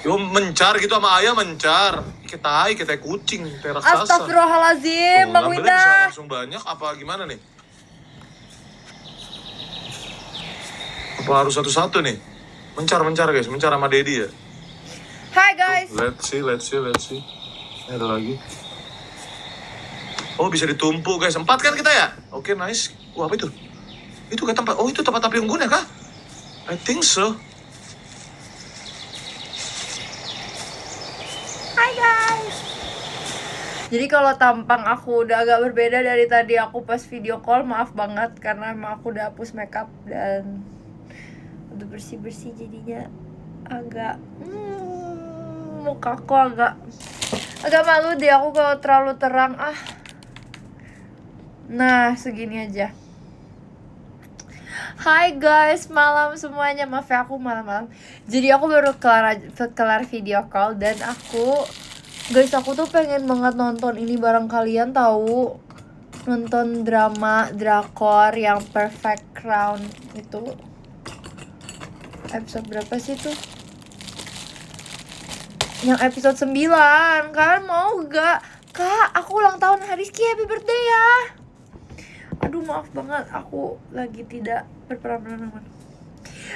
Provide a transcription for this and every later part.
Yo mencar gitu sama ayam mencar. Kita kucing, kita raksasa. Astagfirullahaladzim, Bang ngambilnya Winda. bisa langsung banyak apa gimana nih? Apa harus satu-satu nih? Mencar guys, mencar sama Dedi ya. Hai guys. Let's see. Ini ada lagi. Oh bisa ditumpuk guys, 4 kan kita ya? Oke nice. Wah apa itu? Itu kayak tempat, oh itu tempat api unggun ya kah? I think so. Hai guys. Jadi kalau tampang aku udah agak berbeda dari tadi aku pas video call, maaf banget karena emang aku udah hapus makeup dan udah bersih-bersih jadinya agak muka aku agak malu deh aku kalau terlalu terang. Nah segini aja. Hai guys, malam semuanya. Maaf ya aku malam-malam. Jadi aku baru kelar video call dan aku tuh pengen banget nonton ini bareng kalian tahu. Nonton drama drakor yang Perfect Crown itu. Episode berapa sih tuh? Yang episode 9. Kalian mau gak? Kak, aku ulang tahun Rizky, happy birthday ya. Aduh maaf banget, aku lagi tidak berperan.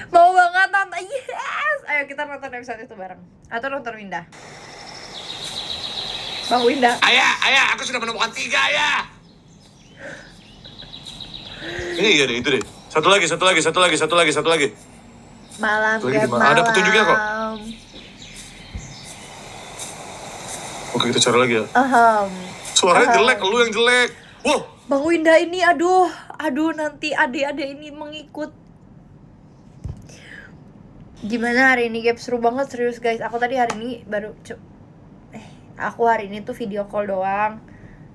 Mau banget nonton, yes. Ayo kita nonton episode itu bareng. Atau nonton Winda. Bang Winda. Ayah, aku sudah menemukan 3 ayah. Ini iya deh, itu deh. Satu lagi. Malam Lagi ke malam. Ada petunjuknya kok. malam. Oke kita cari lagi ya. Suaranya jelek, lu yang jelek. Wow. Bang Winda ini aduh nanti adik-adik ini mengikut. Gimana hari ini Gap? Seru banget serius guys. Aku tadi hari ini aku hari ini tuh video call doang.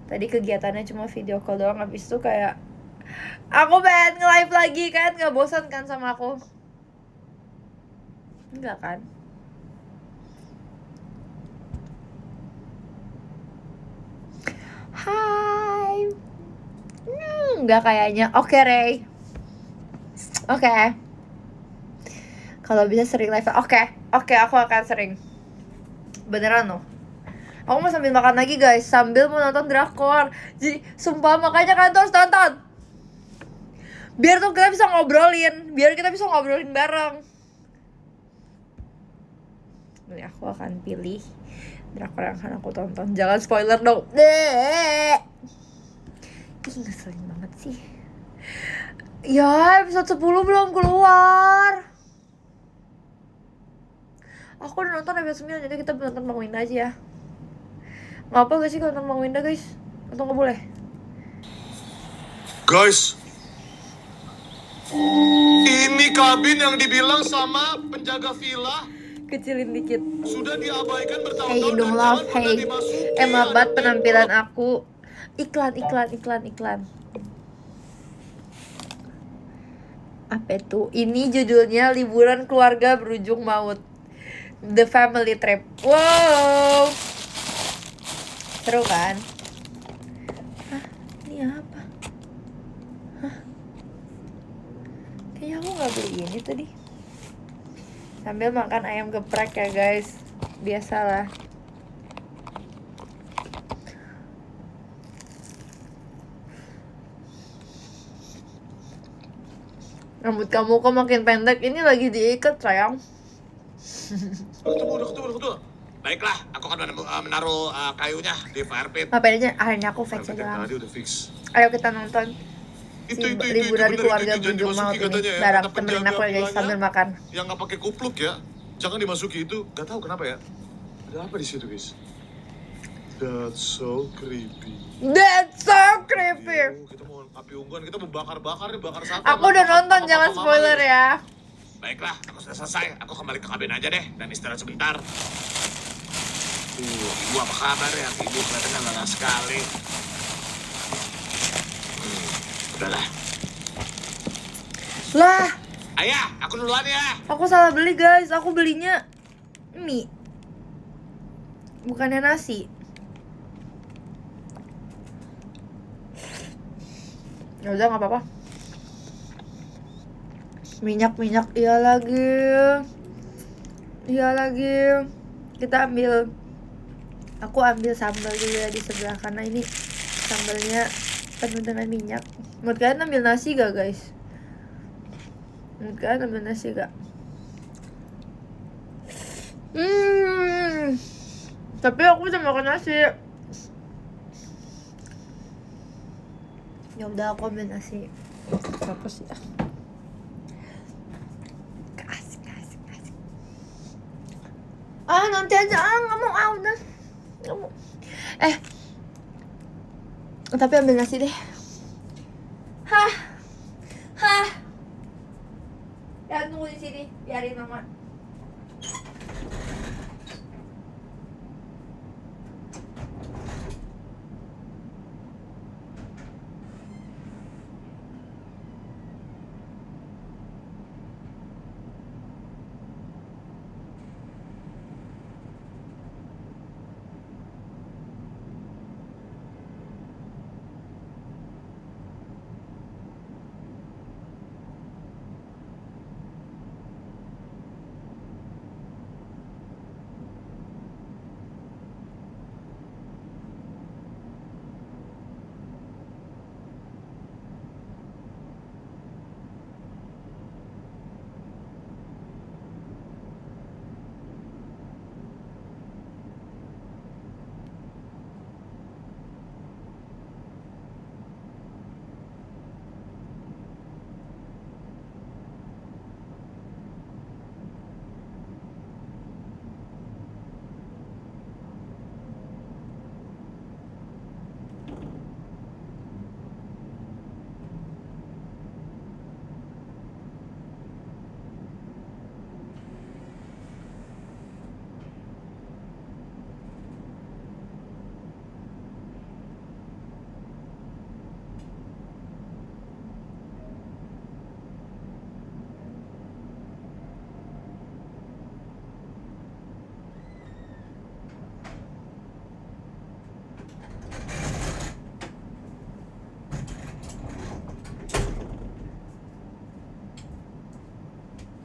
Tadi kegiatannya cuma video call doang. Habis itu kayak aku pengen nge-live lagi kan. Gak bosan kan sama aku? Enggak kan? Hai. Enggak kayaknya. Oke, Ray. Oke. Kalau bisa sering live. Oke, aku akan sering. Beneran loh. Aku mau sambil makan lagi guys, sambil mau nonton drakor. Jadi sumpah makanya kalian tuh harus tonton. Biar kita bisa ngobrolin bareng. Nih aku akan pilih drakor yang akan aku tonton. Jangan spoiler dong. Ih ngeselin banget sih. Ya episode 10 belum keluar. Aku udah nonton episode 9, jadi kita nonton Bang Winda aja ya. Gak apa gak sih kalau nonton Bang Winda guys? Atau gak boleh? Guys, ini kabin yang dibilang sama penjaga villa Kecilin dikit. sudah diabaikan bertahun-tahun. Hey Hidung Love, hey. Emang banget penampilan aku. Iklan. Apa itu? Ini judulnya Liburan Keluarga Berujung Maut. The Family Trip. Wow. Seru kan? Hah? Ini apa? Hah? Kayaknya aku gak beli ini tadi. Sambil makan ayam geprek ya guys. Biasalah. Rambut kamu kok makin pendek. Ini lagi diikat sayang. Udah ketemu. Baiklah, aku akan menaruh kayunya di fire pit. Ngapain aja? Akhirnya aku fix aja lah. Tadi udah fix. Ayo kita nonton liburan keluarga jangan berujung maut dimasuki ini katanya ya. bareng. Kata Temenin penjaga aku ya guys villanya, sambil makan. Yang nggak pakai kupluk ya, jangan dimasuki itu. Gak tahu kenapa ya. Ada apa di situ guys? That's so creepy. Kita mau api unggun, kita mau bakar nih, bakar sate. Aku udah nonton, jangan spoiler ya. Baiklah, aku sudah selesai. Aku kembali ke kabin aja deh dan istirahat sebentar. Ibu apa kabar ya? Ibu kelihatannya lelah sekali. Udahlah. Lah, Ayah, aku duluan ya. aku salah beli guys. Aku belinya mie, bukannya nasi. Ya udah nggak apa-apa. Minyak iya lagi. Iya lagi. Kita aku ambil sambal dulu ya di sebelah, karena ini sambalnya penuh dengan minyak. Menurut kalian ambil nasi gak guys? Menurut kalian ambil nasi gak? Tapi aku udah makan nasi. Ya udah, aku ambil nasi. Apa sih ya? Asik. Nanti aja, nggak mau, udah nggak mau. Tapi ambil nasi deh. Hah. Ya tunggu di sini, biarin mama.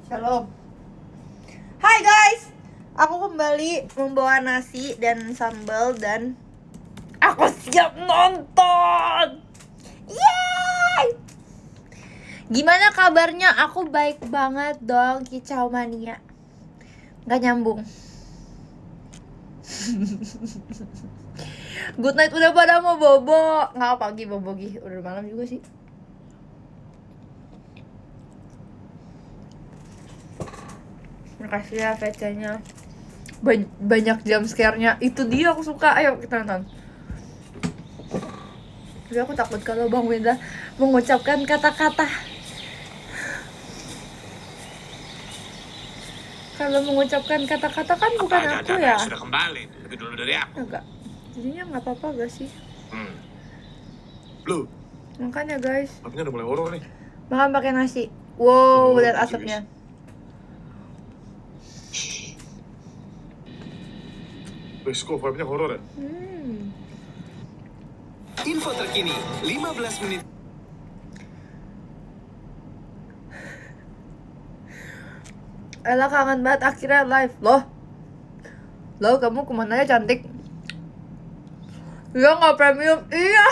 Shalom. Hai guys, aku kembali membawa nasi dan sambal dan aku siap nonton. Yeay! Gimana kabarnya? Aku baik banget dong, kicau mania. Gak nyambung. Good night, udah pada mau bobo. Nggak, pagi bobo Gi, udah malam juga sih. Makasih ya VC-nya. Banyak jump scare-nya. Itu dia aku suka. Ayo kita nonton. Tapi aku takut kalau Bang Wenda mengucapkan kata-kata. Kalau mengucapkan kata-kata kan bukan aku ya. Sudah kembali lebih dulu dari aku. Enggak. Jadinya nggak apa-apa gak sih? Lu, Makanya guys. apinya udah mulai horor nih. Makan pakai nasi. Wow, lihat asapnya. Wes, kok vibe-nya horor ya? Info terkini 15 menit. Ella kangen banget akhirnya live. Loh kamu kemana ya cantik? Iya nggak premium? Iya.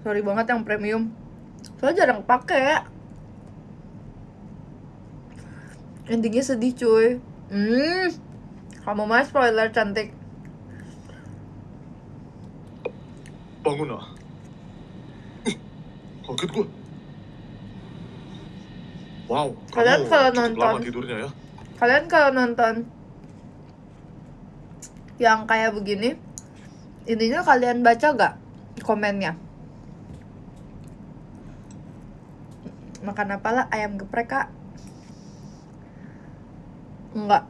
Sorry banget yang premium. Soalnya jarang pakai. Endingnya sedih cuy. Kamu mah spoiler cantik. Bangun ah. Kaget gue. Wow, Kalian kamu kalau cukup nonton, lama tidurnya ya. kalian kalau nonton yang kayak begini, intinya kalian baca gak komennya? Makan apalah, ayam geprek kak? Enggak.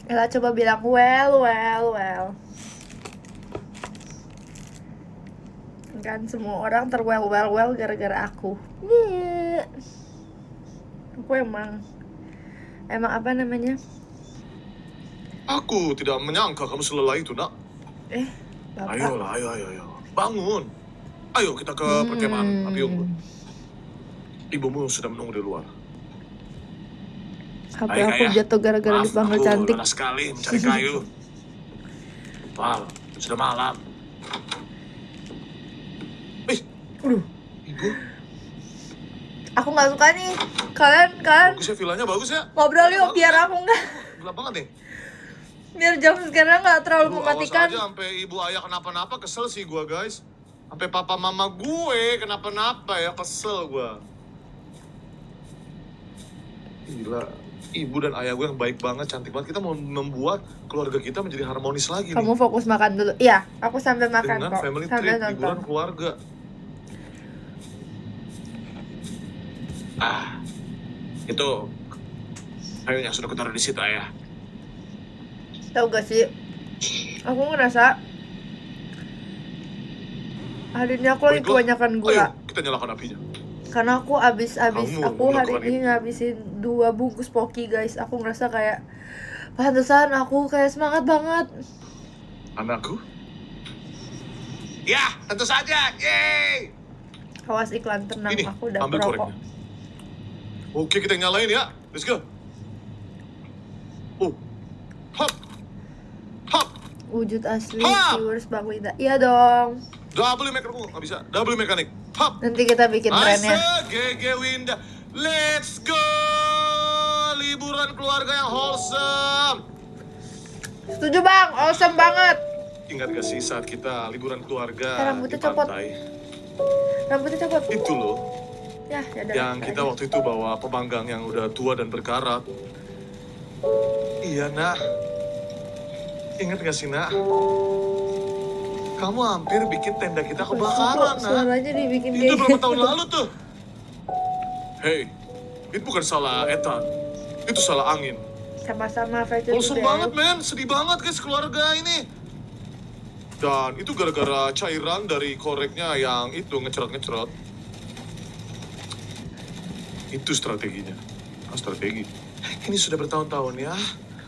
Ella coba bilang well. Kan semua orang terwell gara-gara aku. Aku emang apa namanya? Aku tidak menyangka kamu selelai itu, nak. Bapak. Ayo. Bangun. Ayo kita ke perkemahan api unggun. Ibumu sudah menunggu di luar. HP Baik, aku Ayah. jatuh gara-gara Maaf, dipanggil aku cantik. lelah sekali mencari kayu. Wow, sudah malam. Aduh, Ibu, aku nggak suka nih. Kalian bagus ya, villanya bagus ya. ngobrol yuk Bagus biar ya. aku nggak, Gelap banget nih. biar jam sekarang nggak terlalu Aduh, awas mematikan. aja sampai ibu ayah kenapa-napa, kesel sih gua guys. Sampai papa mama gue kenapa-napa ya, kesel gua. Gila, ibu dan ayah gue yang baik banget, cantik banget. Kita mau membuat keluarga kita menjadi harmonis lagi Kamu nih. fokus makan dulu. Iya, aku sambil makan Dengan kok. family Sambil trip, liburan nonton. keluarga. Itu kayunya sudah kutaruh di situ ayah. Tahu gak sih? Aku ngerasa hari ini aku lagi Baiklah. kebanyakan gula. Ayo, kita nyalakan apinya. Karena aku abis Kamu aku hari melakukan ini ngabisin 2 bungkus Pocky guys. Aku ngerasa kayak pantesan aku kayak semangat banget. Anakku? Ya, tentu saja. Yeay. Awas iklan tenang, Ini, aku udah ambil perokok. koreknya. Oke, kita nyalain ya. Let's go. Oh. Hop. Hop. Wujud asli Ha! viewers Bang Wida. Iya dong. Double mekanik. Nggak bisa. Double mekanik. Hop. Nanti kita bikin Nice, trennya. GG Winda. Let's go. Liburan keluarga yang wholesome. Setuju Bang, awesome banget. Ingat gak sih saat kita liburan keluarga Rambutnya di copot. pantai? Rambutnya copot. Itu loh, Ya, udah. yang kita waktu itu bawa pemanggang yang udah tua dan berkarat. Iya, Nak. Ingat gak sih, Nak? Kamu hampir bikin tenda kita kebakaran, Nak. Suaranya dibikin Itu kayak berapa gitu. tahun lalu tuh? Hei, itu bukan salah Ethan. Itu salah angin. Sama-sama Fetcher Wholesome banget, men. Sedih banget, guys, keluarga ini. Dan itu gara-gara cairan dari koreknya yang itu ngecerot-ngecerot. Itu strateginya. Strategi. Ini sudah bertahun-tahun ya.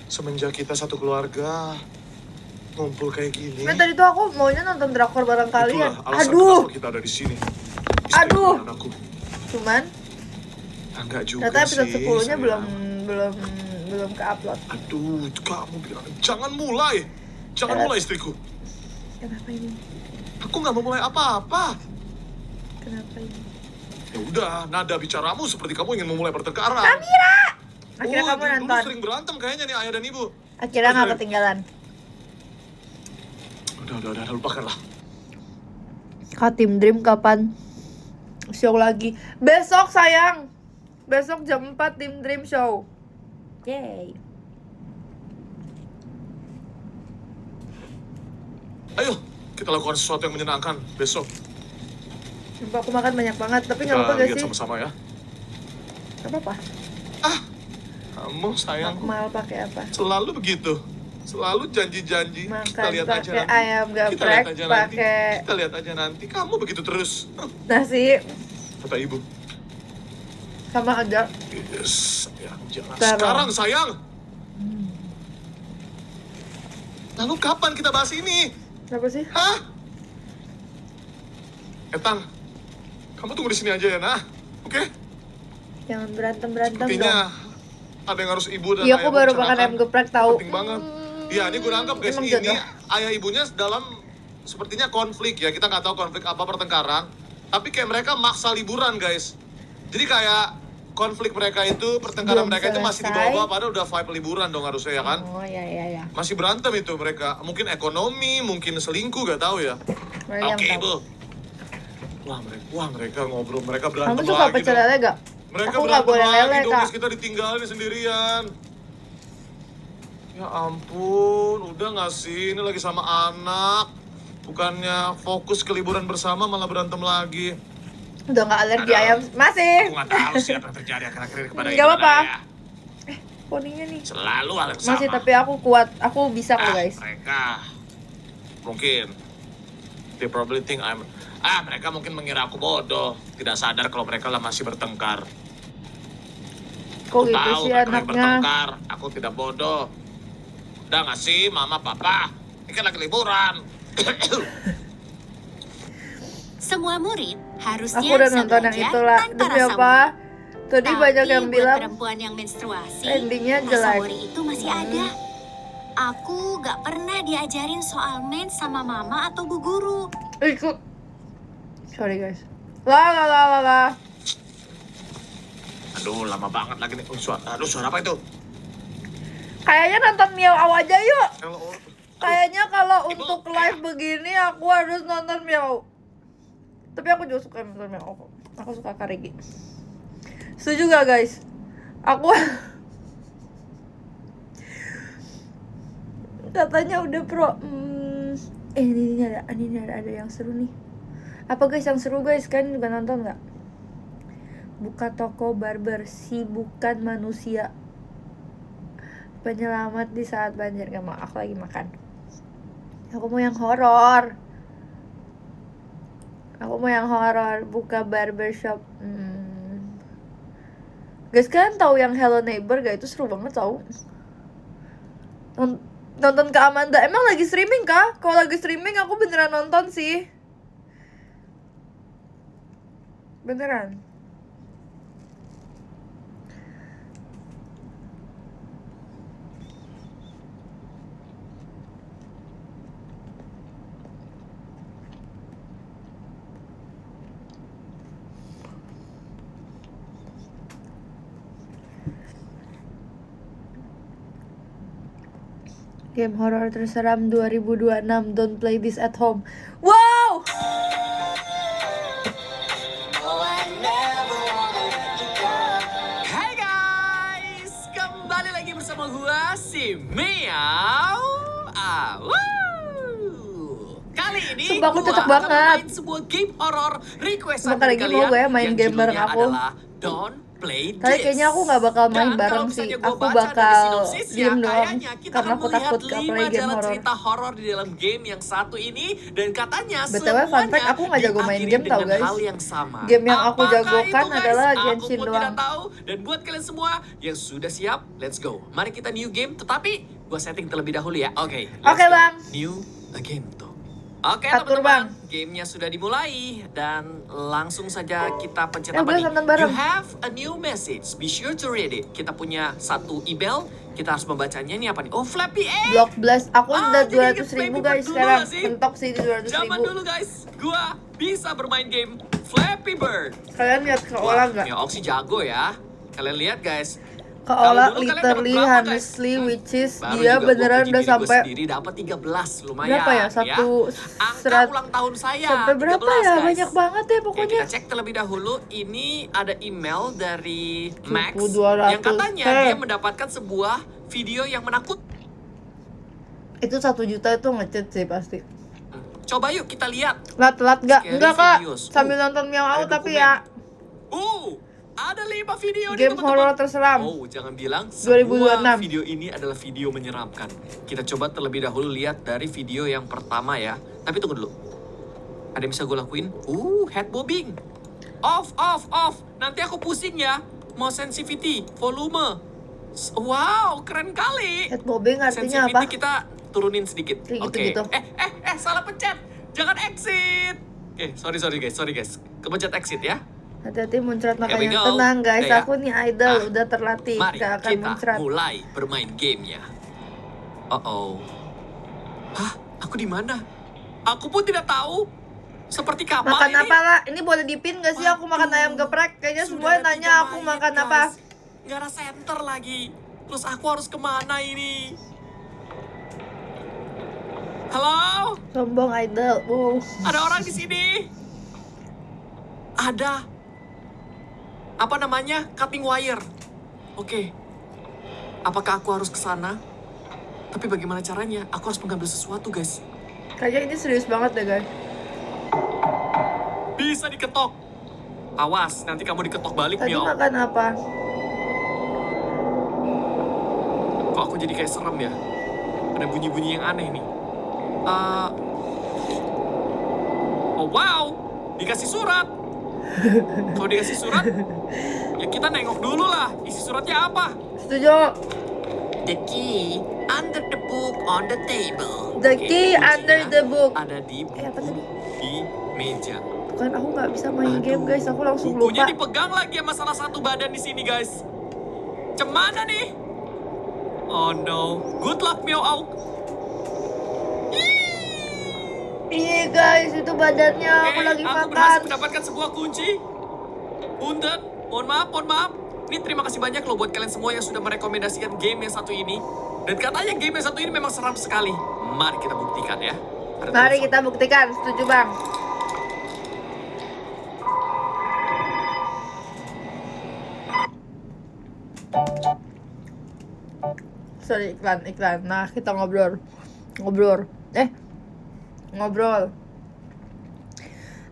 Semenjak kita satu keluarga ngumpul kayak gini. Men tadi tuh aku maunya nonton drakor bareng kalian. Itulah alasan Aduh, kenapa kita ada di sini. Aduh. Dan anakku. cuman Enggak juga ternyata sih. episode 10-nya sayang. belum ke-upload. Aduh, kamu bilang jangan mulai. Jangan mulai istriku. Kenapa ini? Aku nggak mau mulai apa-apa. Kenapa ini? Ya udah, nada bicaramu seperti kamu ingin memulai pertengkaran. Akhirnya kamu dulu nonton. sering berantem kayaknya nih ayah dan ibu. Akhirnya nggak Ayo. ketinggalan. Udah, lupakanlah. Kak Tim Dream kapan show lagi? Besok sayang. Besok jam 4 Tim Dream show. Yay. Ayo, kita lakukan sesuatu yang menyenangkan besok. Sumpah aku makan banyak banget, tapi nggak Kita apa-apa gak lihat sih? sama-sama ya. Nggak apa-apa. Kamu sayang, Mal pakai apa? selalu begitu. Selalu janji-janji. Kita Makan lihat aja pakai nanti. ayam Kita lihat geprek, aja nanti. pakai Kita lihat aja nanti. Kamu begitu terus. nasi Kata ibu. sama aja. Yes, sayang, jangan. Terong. Sekarang sayang. Lalu kapan kita bahas ini? Kenapa sih? Hah? Ethan, kamu tunggu di sini aja ya, nah. Oke? Jangan berantem Sepertinya dong. ada yang harus ibu dan Iya, ayah aku baru makan bicarakan. ayam geprek tahu. Penting banget. Iya, ini gue nangkep guys. Emang Ini jodoh. ayah ibunya dalam sepertinya konflik ya. Kita nggak tahu konflik apa, pertengkaran. Tapi kayak mereka maksa liburan guys. Jadi kayak konflik mereka itu, pertengkaran Belum mereka itu masih di selesai. bawah. Padahal udah vibe liburan dong harusnya ya kan. Oh ya. Masih berantem itu mereka. Mungkin ekonomi, mungkin selingkuh, gak tahu ya. Mariam Oke, tahu. ibu. Wah, mereka ngobrol, mereka Kamu berantem suka lagi pecel dong. lele gak? Mereka Aku nggak berantem boleh lagi lele, dong, Kak. guys. Kita ditinggalin sendirian. Ya ampun, udah gak sih? Ini lagi sama anak. Bukannya fokus ke liburan bersama, malah berantem lagi. Udah nggak alergi Aduh. ayam masih. Aku gak tahu sih apa yang terjadi akhir-akhir ini kepada Nggak ibu dan apa-apa. ayah. Poninya nih. Selalu hal yang sama. Masih tapi aku kuat. Aku bisa kok guys. Mereka mungkin they probably think mereka mungkin mengira aku bodoh, tidak sadar kalau mereka lah masih bertengkar. Kok Aku gitu tahu sih mereka lagi anaknya? bertengkar, aku tidak bodoh. Udah nggak sih mama papa, ini kan lagi liburan. Semua murid harusnya Aku udah bisa nonton yang belajar itulah. tanpa Demi rasa apa? worry. Tadi Tapi banyak yang buat bilang perempuan yang menstruasi, endingnya rasa jelek. worry itu masih ada. Aku gak pernah diajarin soal mens sama mama atau bu guru. Ikut. Sorry guys. La. Aduh, lama banget lagi nih. Aduh, suara apa itu? Kayaknya nonton Miao aja yuk. Kalau Kayaknya kalau untuk live begini aku harus nonton Miao. Tapi aku juga suka nonton Miao. Aku suka Karigi. Setuju gak guys? Aku katanya udah pro. Ini ada yang seru nih. Apa guys yang seru guys? Kalian juga nonton nggak? Buka toko barber, si bukan manusia. Penyelamat di saat banjir. Gak mau, aku lagi makan. Aku mau yang horor. Buka barbershop. Guys, kalian tahu yang Hello Neighbor gak? Itu seru banget tau. Nonton ke Amanda. Emang lagi streaming kah? Kalau lagi streaming aku beneran nonton sih. Beneran. Game horror terseram 2026. Don't play this at home. Wow! Hai guys, kembali lagi bersama gua si Meow. Kali ini Sumpah aku gua cocok akan banget. bermain sebuah game horror requestan Bentar dari lagi kalian mau gue ya main yang game bareng judulnya aku. adalah Don't Play This. Tapi kayaknya aku gak bakal main Dan bareng kalau sih. misalnya gua Aku baca dari bakal sinopsisnya, diem doang. kayaknya kita Karena akan aku melihat takut gak 5 play game jalan horror. cerita horor di dalam game yang satu ini. Dan katanya BTW fun fact, aku gak jago main game tau, dengan guys. hal yang sama. Game yang aku Apakah jagokan itu, guys? adalah Aku Genshin pun doang. tidak tahu. Dan buat kalian semua yang sudah siap, let's go. Mari kita new game, tetapi gua setting terlebih dahulu ya. Oke, let's Oke, go. Bang. New game tuh. Oke Atur, teman-teman, Bang. gamenya sudah dimulai dan langsung saja kita pencet Eh, apa boleh nih? nonton bareng. You have a new message, be sure to read it. Kita punya satu email, kita harus membacanya. Ini apa nih? Oh, Flappy Egg! Block Blast. Aku udah jadi 200.000 Flappy guys Bird dulu sekarang. gak sih? Mentok sih di 200.000. Zaman dulu guys, gua bisa bermain game Flappy Bird. Kalian lihat ke Ola nggak? Ya Oxy jago ya. Kalian lihat guys. Ke Ola Kalau dulu kalian literally dapat berapa, guys? honestly which is Baru dia juga gua beneran puji udah diri gua sampai sendiri dapat 13, lumayan. berapa ya? Satu Angka serat ulang tahun saya. sampai berapa 13, ya? guys. Banyak banget ya Oke, pokoknya. kita cek terlebih dahulu. Ini ada email dari Max 1.200. yang katanya dia mendapatkan sebuah video yang menakut. Itu 1 juta itu ngechat sih pasti. Coba yuk kita lihat. Telat gak? Scary Enggak kak. videos. Sambil nonton Miao ada tapi dokumen. ya Ada 5 video nih game teman-teman. horror terseram. Oh, jangan bilang 2026. semua video ini adalah video menyeramkan. Kita coba terlebih dahulu lihat dari video yang pertama ya. Tapi tunggu dulu. Ada yang bisa gue lakuin? Head bobbing. Off. Nanti aku pusing ya. Mau sensitivity, volume. Wow, keren kali. Head bobbing artinya Sensitivity apa? kita turunin sedikit. Kayak Oke. gitu-gitu. Salah pencet. Jangan exit. Oke, sorry guys. Kepencet exit ya. Hati-hati muncrat Here we makanya. go. Tenang guys, Udah ya? aku nih idol udah terlatih, Mari gak akan kita muncrat. mulai bermain gamenya. Hah? Aku di mana? Aku pun tidak tahu. Seperti kapal Makan ini. apa kak? Ini boleh dipin gak sih aku makan ayam geprek? Kayaknya semua Sudah ada nanya 3 aku mayat, makan guys. apa. Nggak ada center lagi. Terus aku harus kemana ini? Halo? Sombong idol. Wow. Ada orang di sini? Ada. Apa namanya? Cutting wire. Oke. Apakah aku harus ke sana? Tapi bagaimana caranya? Aku harus mengambil sesuatu, guys. Kayaknya ini serius banget deh guys. Bisa diketok. Awas, nanti kamu diketok balik, Tadi Mio. makan apa? Kok aku jadi kayak serem ya? Ada bunyi-bunyi yang aneh nih. Oh wow, dikasih surat. Kalau dikasih surat, ya kita nengok dulu lah. Isi suratnya apa? Setuju. The key under the book on the table. The Oke, key kuncinya under the book. Ada di buku apa tadi? di meja. Kok kan aku nggak bisa main game guys, aku langsung bukunya lupa. dipegang lagi sama salah satu badan di sini guys. Cemana nih? Oh no, good luck Meow Auk. Iya guys, itu badannya aku lagi aku makan. berhasil mendapatkan sebuah kunci. Punten, mohon maaf, mohon maaf. Ini terima kasih banyak loh buat kalian semua yang sudah merekomendasikan game yang satu ini. Dan katanya game yang satu ini memang seram sekali. Mari kita buktikan ya. Ada Mari telepon. kita buktikan, setuju bang. Sorry, iklan. Nah, kita ngobrol. Ngobrol.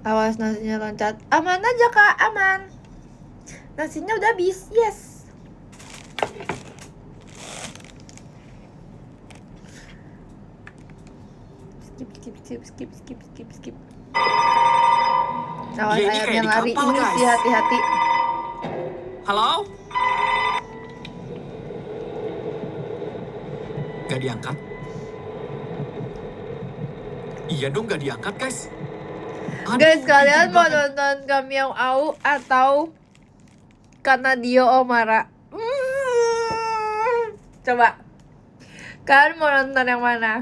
Awas nasinya loncat. Aman aja kak, aman. Nasinya udah habis, yes. Skip. Awas Ya, ini ayamnya kayak di lari. kapal, Ini guys. sih hati-hati. Halo? Gak diangkat? Iya dong gak diangkat guys. Aduh, Guys, kalian ini mau banget. nonton Kamiao Au atau Kanadio Omara? Coba. Kalian mau nonton yang mana?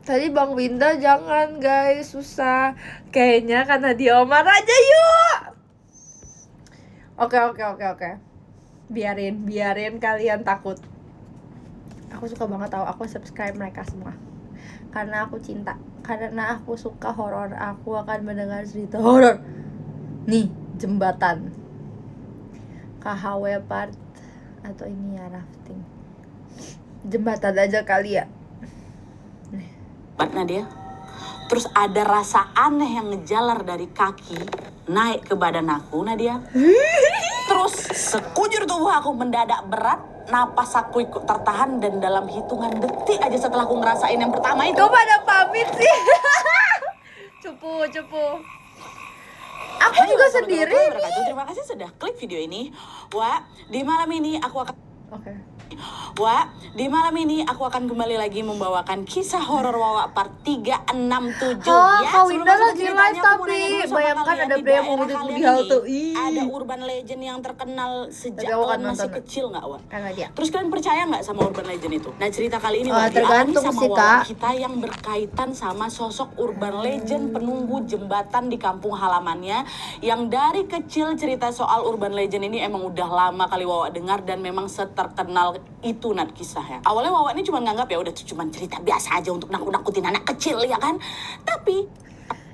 Tadi Bang Winda jangan guys, susah. Kayaknya Kanadio Omara aja yuk. Oke. Biarin kalian takut. Aku suka banget tahu, aku subscribe mereka semua. Karena aku cinta, karena aku suka horor, aku akan mendengar cerita horor. Nih, jembatan KHW part atau ini ya rafting. Jembatan aja kali ya. Nadia. Terus ada rasa aneh yang ngejalar dari kaki naik ke badan aku, Nadia. Terus sekujur tubuh aku mendadak berat, napas aku ikut tertahan, dan dalam hitungan detik aja setelah aku ngerasain yang pertama itu, Kok pada pamit sih? Cupu. Aku Hai, juga wassalamualaikum sendiri warahmatullahi nih. wabarakatuh. Terima kasih sudah klik video ini. Di malam ini aku akan kembali lagi membawakan kisah horor Wawa part 367. Oh, Kak sebelum Winda masuk ke lagi ceritanya, live aku mau tapi nanya dulu sama bayangkan kalian, ada di pria yang daerah ngudut kalian di halte. ini ada urban legend yang terkenal sejak Tapi aku kalian akan masih nonton. kecil nggak, Wak? Karena dia. Terus kalian percaya nggak sama urban legend itu? Nah, cerita kali ini Oh, Wak, dialami tergantung sama sih, Wawa Kak. kita yang berkaitan sama sosok urban legend penunggu jembatan di kampung halamannya, yang dari kecil cerita soal urban legend ini emang udah lama kali Wawa dengar dan memang seterkenal itu Nat kisahnya. Awalnya Wawa ini cuma nganggap ya udah cuma cerita biasa aja untuk nakut-nakutin anak kecil ya kan. Tapi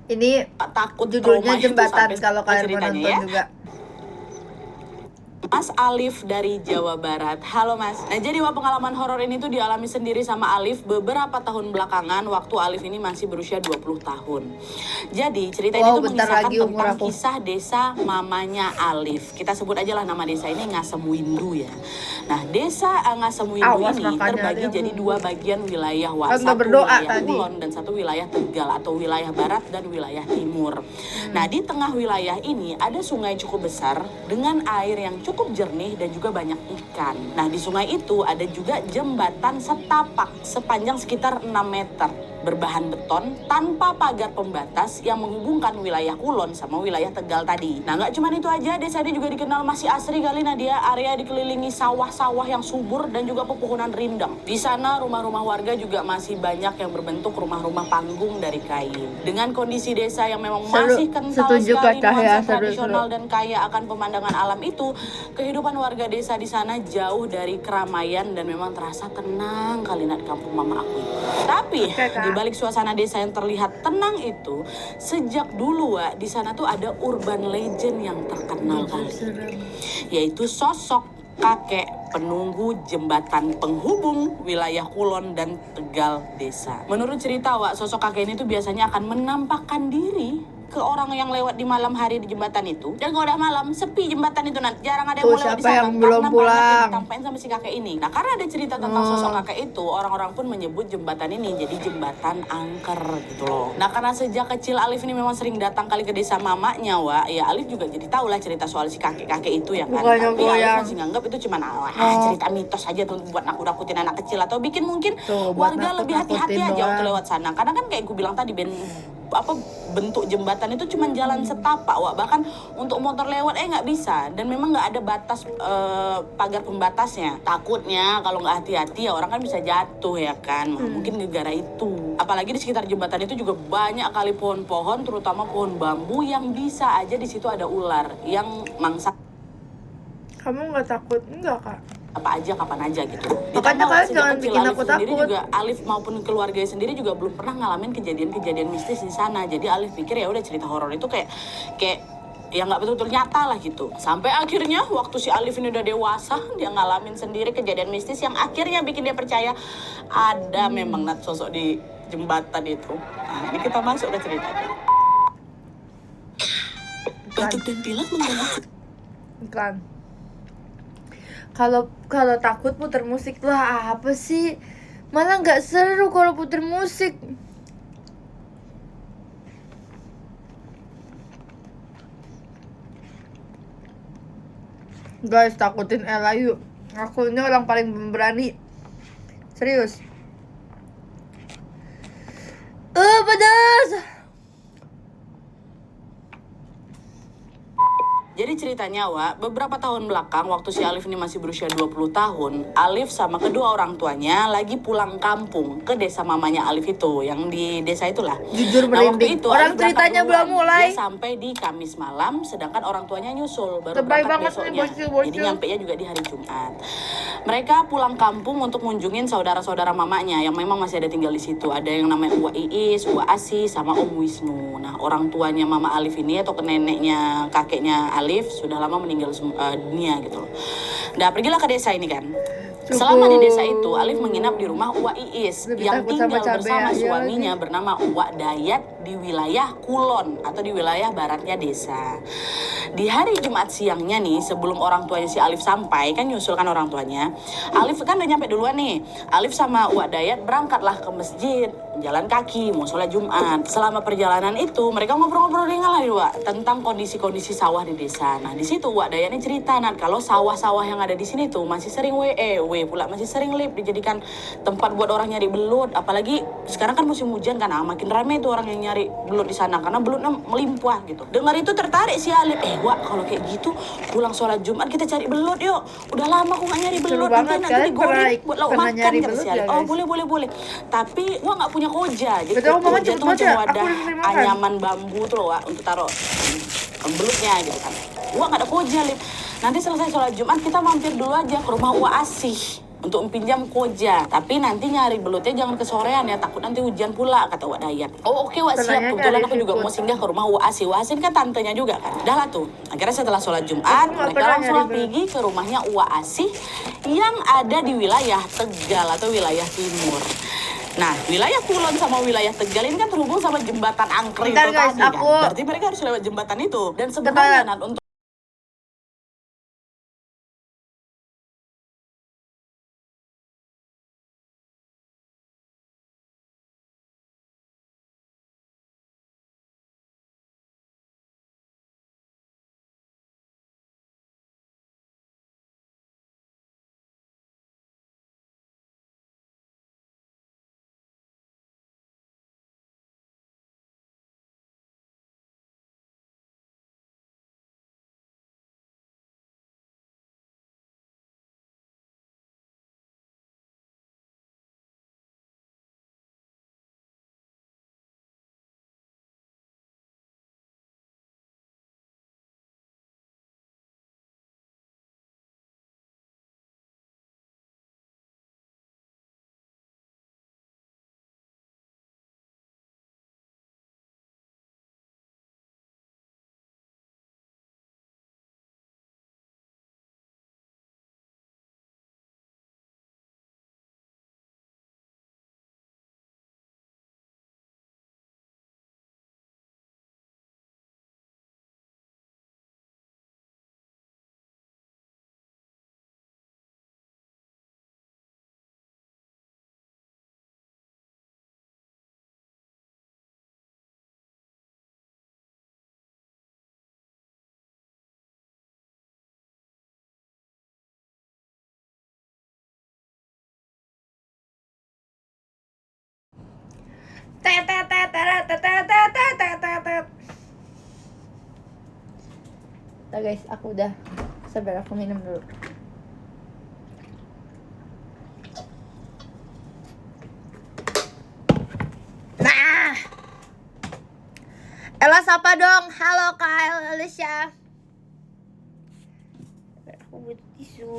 Ini takut judulnya trauma itu jembatan sampai kalau kalian mau ceritanya nonton ya. juga. Mas Alif dari Jawa Barat. Halo Mas. Nah, jadi pengalaman horor ini tuh dialami sendiri sama Alif beberapa tahun belakangan waktu Alif ini masih berusia 20 tahun. Jadi cerita ini tuh bentar mengisahkan lagi umur tentang aku. kisah desa mamanya Alif. Kita sebut aja lah nama desa ini Ngasem Windu ya. Nah, desa Ngasem Windu Awas ini makanya terbagi ada jadi yang- dua bagian wilayah Wak. Kan nggak Satu berdoa wilayah tadi. Kulon dan satu wilayah Tegal atau wilayah Barat dan wilayah Timur. Nah, di tengah wilayah ini ada sungai cukup besar dengan air yang cukup jernih dan juga banyak ikan. Nah, di sungai itu ada juga jembatan setapak sepanjang sekitar 6 meter berbahan beton tanpa pagar pembatas yang menghubungkan wilayah Kulon sama wilayah Tegal tadi. Nah, nggak cuma itu aja, desa ini juga dikenal masih asri kali Nadia. Area dikelilingi sawah-sawah yang subur dan juga pepohonan rindang. Di sana rumah-rumah warga juga masih banyak yang berbentuk rumah-rumah panggung dari kayu. Dengan kondisi desa yang memang Seru. masih kental Setuju, sekali Kak Cahya. nuansa Seru. tradisional dan kaya akan pemandangan alam itu, kehidupan warga desa di sana jauh dari keramaian dan memang terasa tenang kali di kampung mama aku itu. Tapi Oke, Kak. di balik suasana desa yang terlihat tenang itu, sejak dulu Wak, di sana tuh ada urban legend yang terkenal kali, yaitu sosok kakek penunggu jembatan penghubung wilayah Kulon dan Tegal desa. Menurut cerita Wak, sosok kakek ini tuh biasanya akan menampakkan diri ke orang yang lewat di malam hari di jembatan itu. Dan kalau udah malam, sepi jembatan itu nanti. Jarang ada yang Tuh, mau lewat di siapa sana. yang belum Karena banyak pulang? yang ditampain sama si kakek ini. Nah, karena ada cerita tentang sosok kakek itu, orang-orang pun menyebut jembatan ini jadi jembatan angker gitu loh. Nah, karena sejak kecil Alif ini memang sering datang kali ke desa mamanya, Wak. Ya, Alif juga jadi tahu lah cerita soal si kakek-kakek itu ya kan. Bukannya Tapi Alif goyang. masih nganggap itu cuma cerita mitos aja tuh buat nakut-nakutin anak kecil atau bikin mungkin Tuh, buat warga lebih hati-hati nakut-nakutin aja waktu doang. lewat sana. Karena kan kayak gue bilang tadi bentuk jembatan itu cuma jalan setapak, Wak. Bahkan untuk motor lewat nggak bisa, dan memang nggak ada batas pagar pembatasnya. Takutnya kalau nggak hati-hati ya orang kan bisa jatuh ya kan. Mungkin gara-gara itu. Apalagi di sekitar jembatan itu juga banyak kali pohon-pohon, terutama pohon bambu yang bisa aja di situ ada ular yang mangsa Kamu nggak takut? Enggak, Kak. apa aja kapan aja gitu. Makanya Ditambah kalian sejak jangan kecil bikin Alif aku sendiri takut. juga, Alif maupun keluarganya sendiri juga belum pernah ngalamin kejadian-kejadian mistis di sana. Jadi Alif pikir ya udah cerita horor itu kayak ya nggak betul-betul nyata lah gitu. Sampai akhirnya waktu si Alif ini udah dewasa, dia ngalamin sendiri kejadian mistis yang akhirnya bikin dia percaya ada memang sosok di jembatan itu. Nah, ini kita masuk ke ceritanya. Batuk dan pilek mengganggu. Iklan. Kalau takut puter musik lah, apa sih? Malah nggak seru kalau puter musik. Guys, takutin Ella yuk. Aku ini orang paling berani. Serius. Pedas. Jadi ceritanya, Wak, beberapa tahun belakang waktu si Alif ini masih berusia 20 tahun, Alif sama kedua orang tuanya lagi pulang kampung ke desa mamanya Alif itu, yang di desa itulah. Jujur merinding. Orang Alif berangkat ceritanya duluan. belum mulai. Dia sampai di Kamis malam, sedangkan orang tuanya nyusul, baru Lebay berangkat banget besoknya. nih, bocil-bocil. Jadi nyampenya juga di hari Jumat. Mereka pulang kampung untuk ngunjungin saudara-saudara mamanya yang memang masih ada tinggal di situ. Ada yang namanya Uwa Iis, Uwa Asi, sama Om Wisnu. Nah, orang tuanya Mama Alif ini atau neneknya, kakeknya Alif sudah lama meninggal dunia gitu loh. Nah, pergilah ke desa ini kan. Selama di desa itu, Alif menginap di rumah Uwa Iis Lebih yang takut sama tinggal cabai bersama aja suaminya lagi. bernama Uwa Dayat di wilayah Kulon atau di wilayah baratnya desa. Di hari Jumat siangnya nih, sebelum orang tuanya si Alif sampai, kan nyusulkan orang tuanya. Alif kan udah nyampe duluan nih. Alif sama Uwa Dayat berangkatlah ke masjid, jalan kaki, mau sholat Jumat. Selama perjalanan itu, mereka ngobrol-ngobrol ringan lah Wak, tentang kondisi-kondisi sawah di desa. Nah, di situ Uwa Dayat ini cerita, Nat, kalau sawah-sawah yang ada di sini tuh masih sering pula masih sering dijadikan tempat buat orang nyari belut. Apalagi sekarang kan musim hujan kan, makin ramai tuh orang yang nyari belut di sana karena belutnya melimpah gitu. Dengar itu tertarik si Alif, Wak, kalau kayak gitu pulang sholat Jumat kita cari belut yuk. Udah lama aku nggak nyari Seru belut, banget. nanti Kalian digoreng buat lauk pernah makan, nyari kata belut si Alif. ya, Oh, guys? boleh. Tapi Wak nggak punya koja. Jadi Betul, Mama koja cepet tuh banget macam ya. Aku wadah udah sering makan. anyaman bambu tuh loh, Wak, untuk taruh belutnya gitu kan. Wak nggak ada koja, Lip. Nanti selesai sholat Jumat kita mampir dulu aja ke rumah Wak Asih untuk pinjam koja. Tapi nanti nyari belutnya jangan kesorean ya, takut nanti hujan pula, kata Wak Dayat. Oh, oke Wak, siap. Tenangnya Kebetulan nyari aku juga seafood. mau singgah ke rumah Wak Asih. Wak Asih kan tantenya juga kan. Dah lah tuh. Akhirnya setelah sholat Jumat, Aku nggak mereka pernah langsung nyari belut. pergi ke rumahnya Wak Asih yang ada di wilayah Tegal atau wilayah Timur. Nah, wilayah Kulon sama wilayah Tegal ini kan terhubung sama jembatan angker itu Bentar, guys, tadi kan. aku- Berarti mereka harus lewat jembatan itu. Dan sebenarnya Nat, untuk Tet tet tet tet tet tet tet tet tet tet. Nah guys, aku udah. Sabar, aku minum dulu. Nah, Ella sapa dong. Halo Kak Alicia. Aku butuh tisu.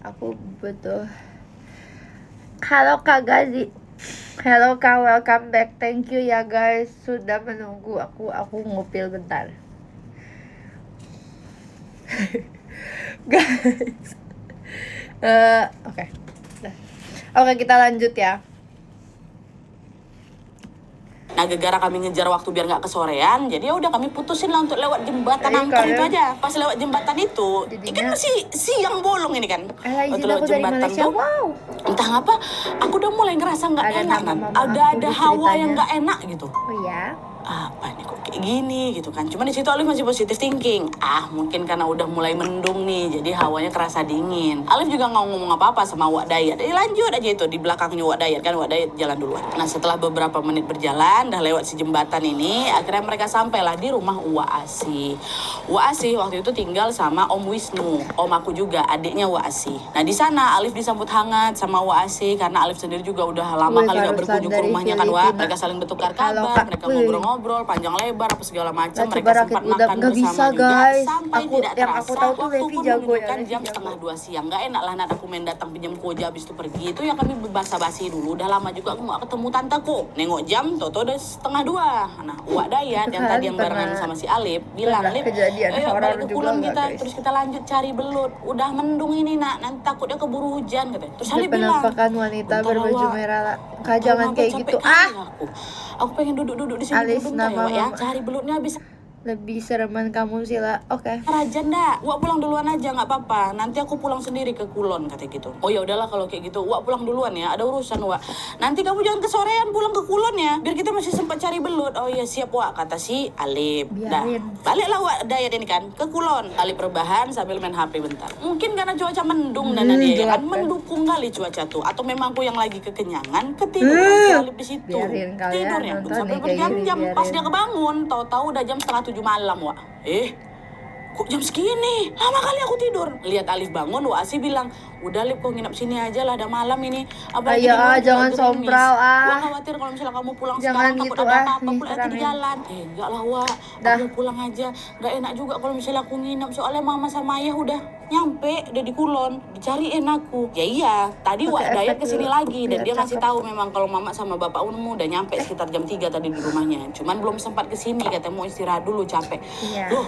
Aku butuh. Halo Kak Gazi. Halo Kak, welcome back. Thank you ya guys sudah menunggu aku. Aku ngupil bentar. Guys. Oke. Oke, kita lanjut ya. Nah, gara-gara kami ngejar waktu biar nggak kesorean, jadi ya udah kami putusin lah untuk lewat jembatan Jadi angker itu kalian- aja. Pas lewat jembatan itu, Jadinya- ikan masih siang bolong ini kan. Izin Waktu lewat aku dari jembatan Malaysia. tuh, Wow. entah ngapa, aku udah mulai ngerasa nggak Ada enak nama kan. mama Ada aku di hawa yang ceritanya. nggak enak gitu. Oh ya. Apa nih kok kayak gini gitu kan. Cuma di situ Alif masih positive thinking. Mungkin karena udah mulai mendung nih, jadi hawanya kerasa dingin. Alif juga nggak ngomong apa-apa sama Wak Dayat. Lanjut aja itu di belakangnya Wak Dayat kan, Wak Dayat jalan duluan. Nah, setelah beberapa menit berjalan, dah lewat si jembatan ini, akhirnya mereka sampailah di rumah Wak Asih. Wak Asih waktu itu tinggal sama Om Wisnu, om aku juga, adiknya Wak Asih. Nah, di sana Alif disambut hangat sama Wak Asih karena Alif sendiri juga udah lama Wih, kali nggak barusan berkunjung ke dari rumahnya kan, Wak. Filipina. Mereka saling bertukar Halo, kabar, Kak. mereka Wih. ngobrol-ngobrol panjang lebar apa segala macam. Nah, Mereka coba rakit sempat budak. makan Nggak bersama bisa, juga guys. sampai Aku- tidak yang terasa aku tahu tuh waktu Levi pun jago ya, menunjukkan Levi jam jago. 1:30 siang. Nggak enak lah Nat, aku main datang pinjam koja habis itu pergi. Itu yang kami basa-basi dulu. Udah lama juga aku nggak ketemu tanteku. Nengok jam, toto udah 1:30. Nah, Wak Dayat yang Kan tadi yang barengan pernah- sama si Alif bilang, pernah Alif, kejadian ayo horor balik ke juga Kulon nggak, kita, guys? terus kita lanjut cari belut. Udah mendung ini nak, nanti takutnya keburu hujan katanya. Terus Alif bilang, Penampakan wanita "Bentar, berbaju Wak. merah. Kak, Tahu jangan apa, kayak capek gitu. kali aku pengen duduk-duduk di sini Alis, dulu bentar ya, nama Wak, ya. mama. Cari belutnya bisa Lebih sereman kamu Sila. Oke. Raja ndak, Wak pulang duluan aja nggak apa-apa. Nanti aku pulang sendiri ke Kulon kata gitu. Oh ya udahlah kalau kayak gitu, Wak pulang duluan ya. Ada urusan Wak. Nanti kamu jangan kesorean pulang ke Kulon ya. Biar kita masih sempat cari belut. Oh iya siap Wak kata si Alif. Dah. Biarin. Baliklah Wak Dayat ini kan ke Kulon. Alif rebahan sambil main HP bentar. Mungkin karena cuaca mendung dan dia gelap kan kan? mendukung kali cuaca tuh. Atau memang aku yang lagi kekenyangan ketiduran si Alif di situ. Biarin kalian Tidurnya pun nonton sampai nih kayak gini, berjam-jam. Pas biarin. dia kebangun, tahu-tahu udah jam 6:30 malam Wak. Kok jam segini? Lama kali aku tidur. Lihat Alif bangun, Wak Asih bilang, udah Alif kau nginep sini aja lah, ada malam ini. Apalagi Ayo, di luar juga jangan gerimis. sompral, Wak khawatir kalau misalnya kamu pulang Jangan sekarang takut gitu, ada apa-apa nih, pula nanti di terangin. jalan. Enggak lah Wak, Dah. aku pulang aja. Gak enak juga kalau misalnya aku nginep, soalnya mama sama ayah udah nyampe, udah di Kulon. Dicariin aku. Ya iya, tadi Pakai Wak Dayat efek kesini dulu, lagi. Dan biar dia ngasih cakep. tahu memang kalau mama sama bapak Unmu udah nyampe sekitar jam 3 tadi di rumahnya. Cuman belum sempat kesini, katanya mau istirahat dulu, capek. Iya. Loh,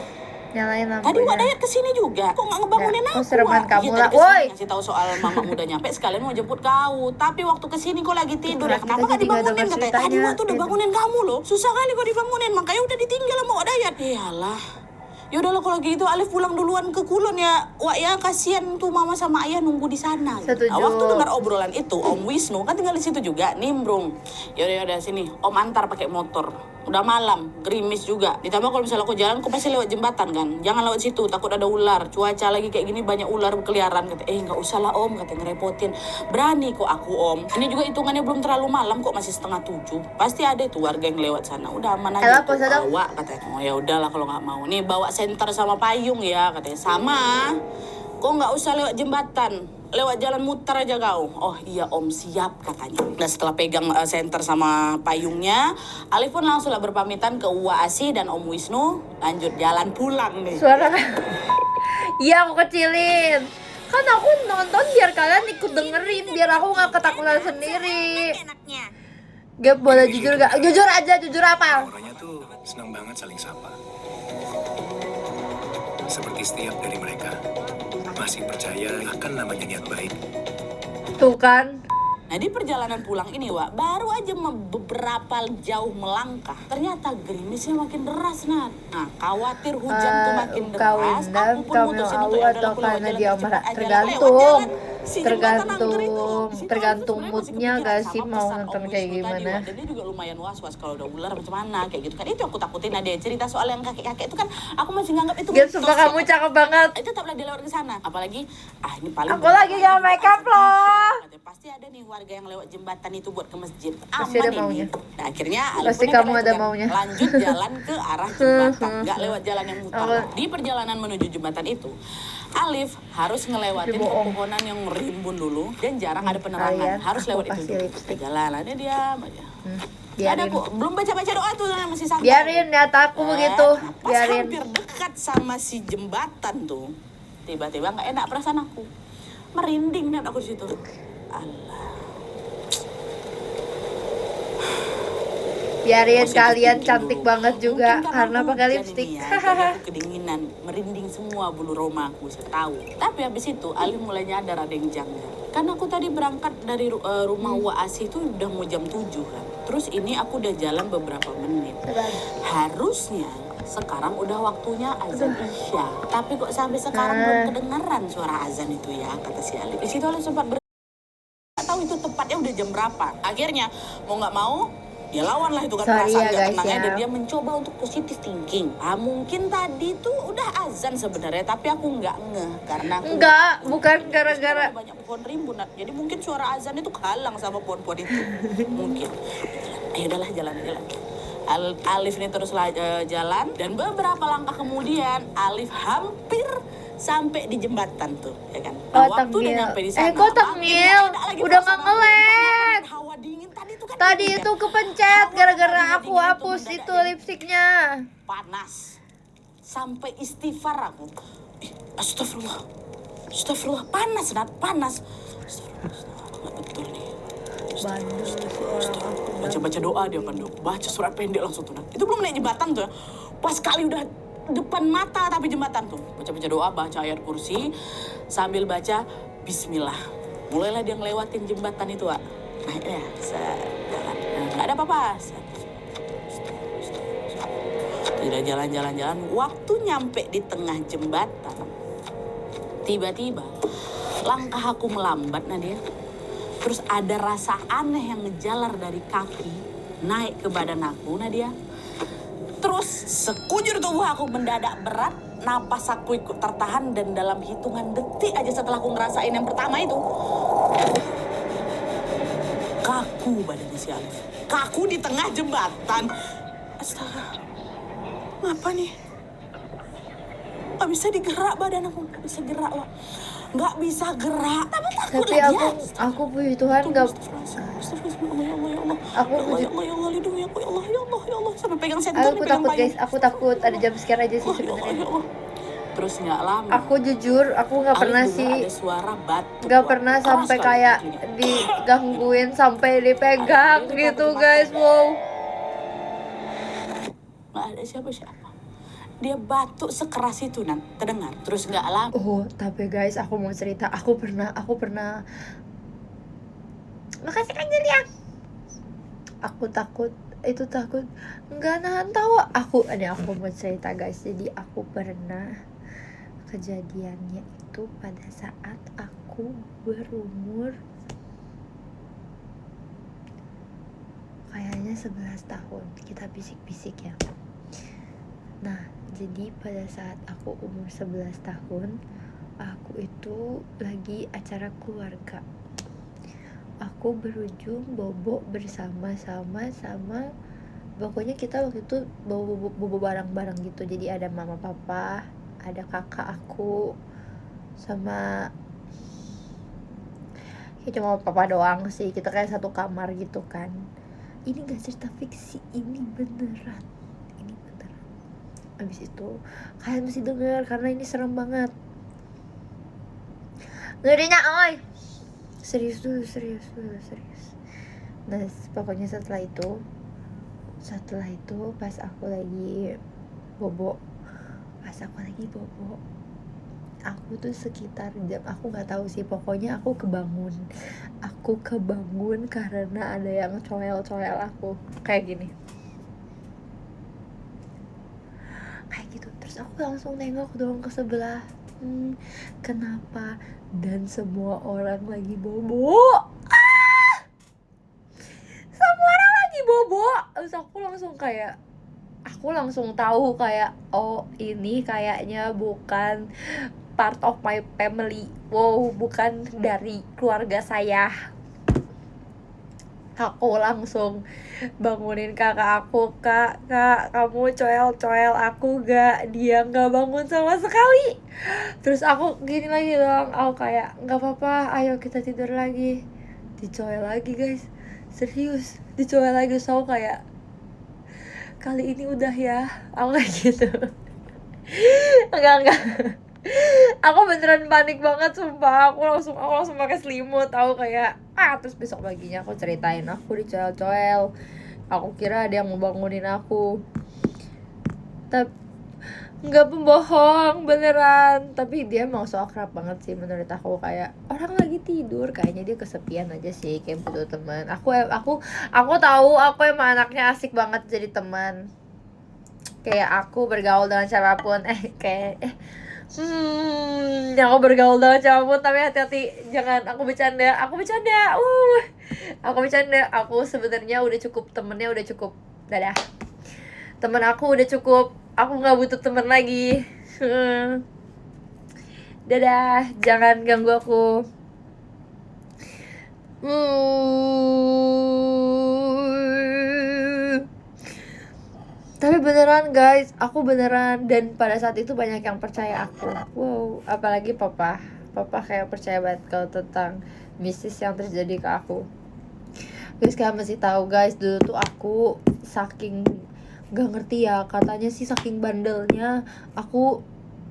Nyalain lampunya. tadi Wak Dayat kesini juga. Kok nggak ngebangunin Ya, aku? kok sereman Wak? kamu Iya, lah. tadi kesini Woi! ngasih tahu soal mama udah nyampe, sekalian mau jemput kau. Tapi waktu kesini kok lagi tidur ya. Kita Kenapa nggak jadi nggak dibangunin? dengar Katanya tadi ceritanya. waktu udah Gitu. bangunin kamu loh. Susah kali kok dibangunin. Makanya udah ditinggal sama Wak Dayat. Iyalah. Yaudahlah kalau gitu Alif pulang duluan ke Kulon ya. Wak ya, kasihan tuh mama sama ayah nunggu di sana. Setuju. Nah, waktu dengar obrolan itu, Om Wisnu kan tinggal di situ juga, nimbrung. Yaudah sini, Om antar pakai motor. Udah malam, gerimis juga. Ditambah kalau misalnya aku jalan, aku pasti lewat jembatan kan. Jangan lewat situ, takut ada ular. Cuaca lagi kayak gini banyak ular berkeliaran. Kata, nggak usah lah Om, kata ngerepotin. Berani kok aku Om. Ini juga hitungannya belum terlalu malam kok, masih 6:30. Pasti ada itu warga yang lewat sana. Udah aman aja Halo, tuh, Pos Adam. bawa katanya. Oh ya udahlah kalau nggak mau. Nih bawa senter sama payung ya katanya. Sama. Kok nggak usah lewat jembatan. Lewat jalan muter aja kau. Oh iya Om, siap katanya. Nah setelah pegang senter sama payungnya, Alif pun langsung lah berpamitan ke Wak Asih dan Om Wisnu. Lanjut jalan pulang nih. Suara. Iya, aku kecilin. Kan aku nonton biar kalian ikut dengerin, biar aku nggak ketakutan sendiri. Enaknya. Gap, boleh jujur gak? Jujur aja, jujur apa? Orangnya tuh senang banget saling sapa. Seperti setiap dari mereka masih percaya akan namanya niat baik. Tuh kan. Nah di perjalanan pulang ini Wak, baru aja beberapa jauh melangkah, ternyata gerimisnya makin deras Nat. Nah khawatir hujan tuh makin Kau deras, Indam, aku pun kau mutusin mau untuk atau aku lewat karena jalan dia tercepat marah? aja lah. Lewat Tergantung. jalan si jembatan angker itu. tergantung moodnya gak sih mau nonton kayak gimana. Dan dia juga lumayan was-was kalau udah ular macam mana kayak gitu kan. Itu aku takutin ada cerita soal yang kakek-kakek itu kan aku masih nganggap itu Gak, sumpah kamu cakep banget. itu tetaplah dia lewat ke sana. Apalagi ini paling Aku lagi gak make up loh. pasti ada nih warga yang lewat jembatan itu buat ke masjid. Pasti Aman ada ini. maunya. Nah, akhirnya Pasti Alif pun kamu yang ada kan, maunya. lanjut jalan ke arah jembatan, nggak lewat jalan yang mutar. Di perjalanan menuju jembatan itu, Alif harus ngelewatin Tapi bohong. pepohonan yang merimbun dulu dan jarang ada penerangan. kalian, Harus aku lewat itu kasih dulu. lipstick. Jalan, ada diam aja. Ada Biarin. kok, belum baca-baca doa tuh masih santai. Biarin niat aku begitu. Pas Biarin. hampir dekat sama si jembatan tuh, tiba-tiba nggak enak perasaan aku. Merinding dan aku di situ. Allah. Biarin Positif kalian thinking cantik dulu. banget juga Mungkin karena aku pakai hujan lipstick. ini ya, jadi aku kedinginan, merinding semua bulu roma aku, saya tahu. Tapi habis itu Alif mulai nyadar ada yang janggal. Karena aku tadi berangkat dari rumah Wa Asih itu udah mau jam 7 kan. Terus ini aku udah jalan beberapa menit. Harusnya sekarang udah waktunya azan Isya. Tapi kok sampai sekarang belum kedengaran suara azan itu ya, kata si Alif. Di situ Alif sempat nggak tahu itu tepatnya udah jam berapa. Akhirnya mau nggak mau dia lawan lah itu kan Sorry perasaan ya, gak guys, tenangnya ya. dan dia mencoba untuk positive thinking. Mungkin tadi tuh udah azan sebenarnya tapi aku nggak ngeh karena aku Enggak, bukan gara-gara. ada banyak pohon rimbun. Jadi mungkin suara azan itu kehalang sama pohon-pohon itu. Mungkin. Ayo udahlah jalan. Alif ini terus jalan dan beberapa langkah kemudian Alif hampir sampai di jembatan tuh, ya kan? Oh, Waktu tengil. udah nyampe di sana. Kok tengil? makin ada lagi Udah nggak perasaan nge-lag. hawa dingin tadi tuh kan. Tadi dingin, itu kan? kepencet Hawa gara-gara tadinya aku dingin hapus mendadak itu jadi lipstiknya. panas. Sampai istighfar aku. Astagfirullah. Astagfirullah, panas Nat, panas. Astagfirullah, nggak betul nih. Bandel si orang aku. Baca-baca doa dia kan, baca surat pendek langsung tuh. Itu belum naik jembatan tuh ya. Pas kali udah depan mata tapi jembatan tuh. Baca-baca doa, baca ayat kursi sambil baca bismillah. Mulailah dia ngelewatin jembatan itu, Wak. Nah, ya, jalan. Nggak ada apa-apa. Tidak jalan-jalan-jalan, waktu nyampe di tengah jembatan. Tiba-tiba langkah aku melambat, Nadia. Terus ada rasa aneh yang ngejalar dari kaki naik ke badan aku, Nadia. Terus sekujur tubuh aku mendadak berat, napas aku ikut tertahan dan dalam hitungan detik aja setelah aku ngerasain yang pertama itu, kaku badannya si Alif. Kaku di tengah jembatan. Astaga, ngapa nih? Gak bisa digerak badan aku, gak bisa gerak, Wak. Gak bisa gerak, tapi takut Tapi lagi aku puji Tuhan gak. Aku puji. ya Allah, lindungi aku, ya Allah, ya Allah, ya Allah. Sampai pegang senter, Aku pegang takut payung. guys, aku takut ada jump scare aja sih Ya Allah, sebenarnya. ya Allah. Terus nggak lama. Aku jujur, aku nggak Alif pernah dengar sih, ada suara batu. nggak Wak. pernah Keras sampai sekali kayak bunyinya. digangguin sampai dipegang Ada, dia gitu takut guys. makan. Wow. Nggak ada siapa-siapa. Dia batuk sekeras itu, Nan. Terdengar. Terus nggak lama. Oh, tapi guys, aku mau cerita. Aku pernah. Makasih Kak Julia. Aku takut, nggak nahan tawa. Aku mau cerita guys. Jadi aku pernah kejadiannya itu pada saat aku berumur kayaknya 11 tahun. Kita bisik-bisik ya. Nah, jadi pada saat aku umur 11 tahun, aku itu lagi acara keluarga. Aku berujung bobo bersama-sama sama, pokoknya kita waktu itu bobo bareng-bareng gitu. Jadi ada mama papa, ada kakak aku, sama ya cuma papa doang sih. Kita kayak satu kamar gitu kan. Ini gak cerita fiksi, ini beneran. Abis itu kalian mesti denger karena ini serem banget. Ngerinya oi. Serius dulu. Nah, pokoknya setelah itu pas aku lagi bobo, aku tuh sekitar jam, aku nggak tahu sih, pokoknya aku kebangun karena ada yang coel aku kayak gini. Kayak gitu, terus aku langsung nengok dong ke sebelah Kenapa? Dan semua orang lagi bobo. Semua orang lagi bobo. Terus aku langsung tahu kayak, oh ini kayaknya bukan part of my family. Wow, bukan dari keluarga saya. Aku langsung bangunin kakak aku, kak kamu coel aku gak? Dia gak bangun sama sekali. Terus aku gini lagi dong, aku kayak gak apa-apa, ayo kita tidur lagi. Dicoel lagi guys, serius dicoel lagi. So kayak kali ini udah ya, aku kayak gitu. enggak aku beneran panik banget sumpah. Aku langsung pakai selimut. Aku kayak terus besok paginya aku ceritain aku dicoel-coel. Aku kira ada yang mau bangunin aku, tapi nggak, pembohong beneran. Tapi dia emang so akrab banget sih menurut aku. Kayak orang lagi tidur, kayaknya dia kesepian aja sih, kayak butuh teman. Aku tahu aku emang anaknya asik banget jadi teman. Kayak aku bergaul dengan siapapun. Aku bergaul dengan siapapun, tapi hati-hati jangan aku bercanda. Aku sebenarnya udah cukup, temennya udah cukup. Dadah. Temen aku udah cukup. Aku nggak butuh temen lagi. Dadah, jangan ganggu aku. Tapi beneran guys, aku beneran. Dan pada saat itu banyak yang percaya aku. Wow, apalagi papa kayak percaya banget kalau tentang mistis yang terjadi ke aku. Guys, kalian masih tahu guys, dulu tuh aku saking gak ngerti ya, katanya sih saking bandelnya. Aku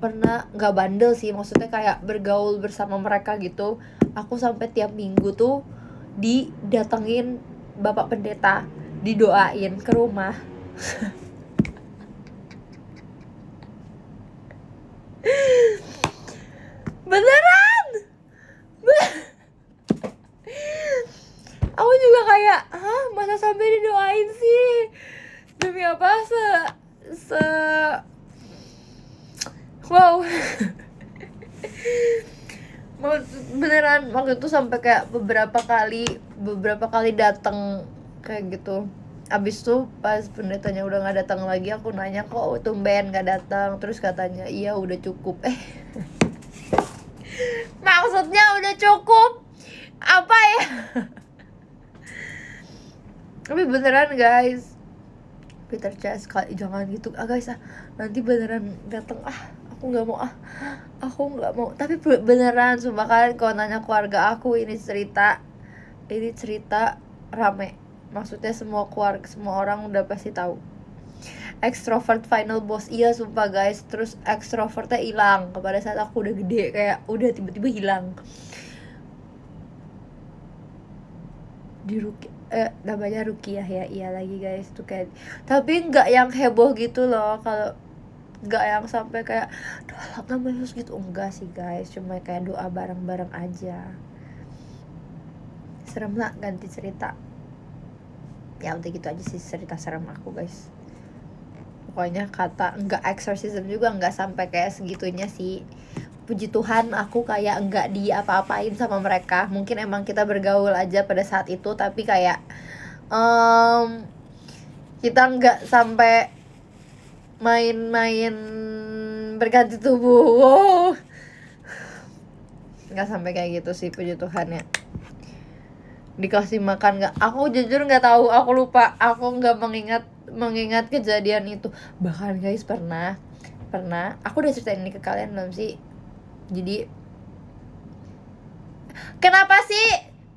pernah, gak bandel sih, maksudnya kayak bergaul bersama mereka gitu. Aku sampai tiap minggu tuh didatengin bapak pendeta, didoain ke rumah. Beneran. Aku juga kayak, masa sampai didoain sih? Demi apa? Wow. Beneran waktu itu sampai kayak beberapa kali datang kayak gitu. Abis itu pas pendetanya udah gak datang lagi, aku nanya, kok tumben gak datang? Terus katanya, iya udah cukup. Maksudnya udah cukup apa ya? Tapi beneran guys, Peter Chase, jangan gitu guys, nanti beneran dateng. Aku nggak mau. Tapi beneran, sumpah kalian kalau nanya keluarga aku, ini cerita rame. Maksudnya semua orang udah pasti tahu. Extrovert final boss, iya sumpah guys. Terus extrovertnya hilang pada saat aku udah gede, kayak udah tiba-tiba hilang. Namanya Rukiah ya, iya lagi guys tuh kayak. Tapi nggak yang heboh gitu loh, kalau nggak yang sampai kayak doa nama Yesus gitu, enggak sih guys, cuma kayak doa bareng-bareng aja. Serem lah, ganti cerita. Ya udah gitu aja sih cerita serem aku guys. Pokoknya kata enggak exorcism juga enggak sampai kayak segitunya sih. Puji Tuhan aku kayak enggak diapa-apain sama mereka. Mungkin emang kita bergaul aja pada saat itu, tapi kayak kita enggak sampai main-main berganti tubuh. Wow. Enggak sampai kayak gitu sih, puji Tuhan ya. Dikasih makan nggak? Aku jujur nggak tahu, aku lupa, aku nggak mengingat kejadian itu. Bahkan guys pernah, aku udah ceritain ini ke kalian belum sih? Jadi kenapa sih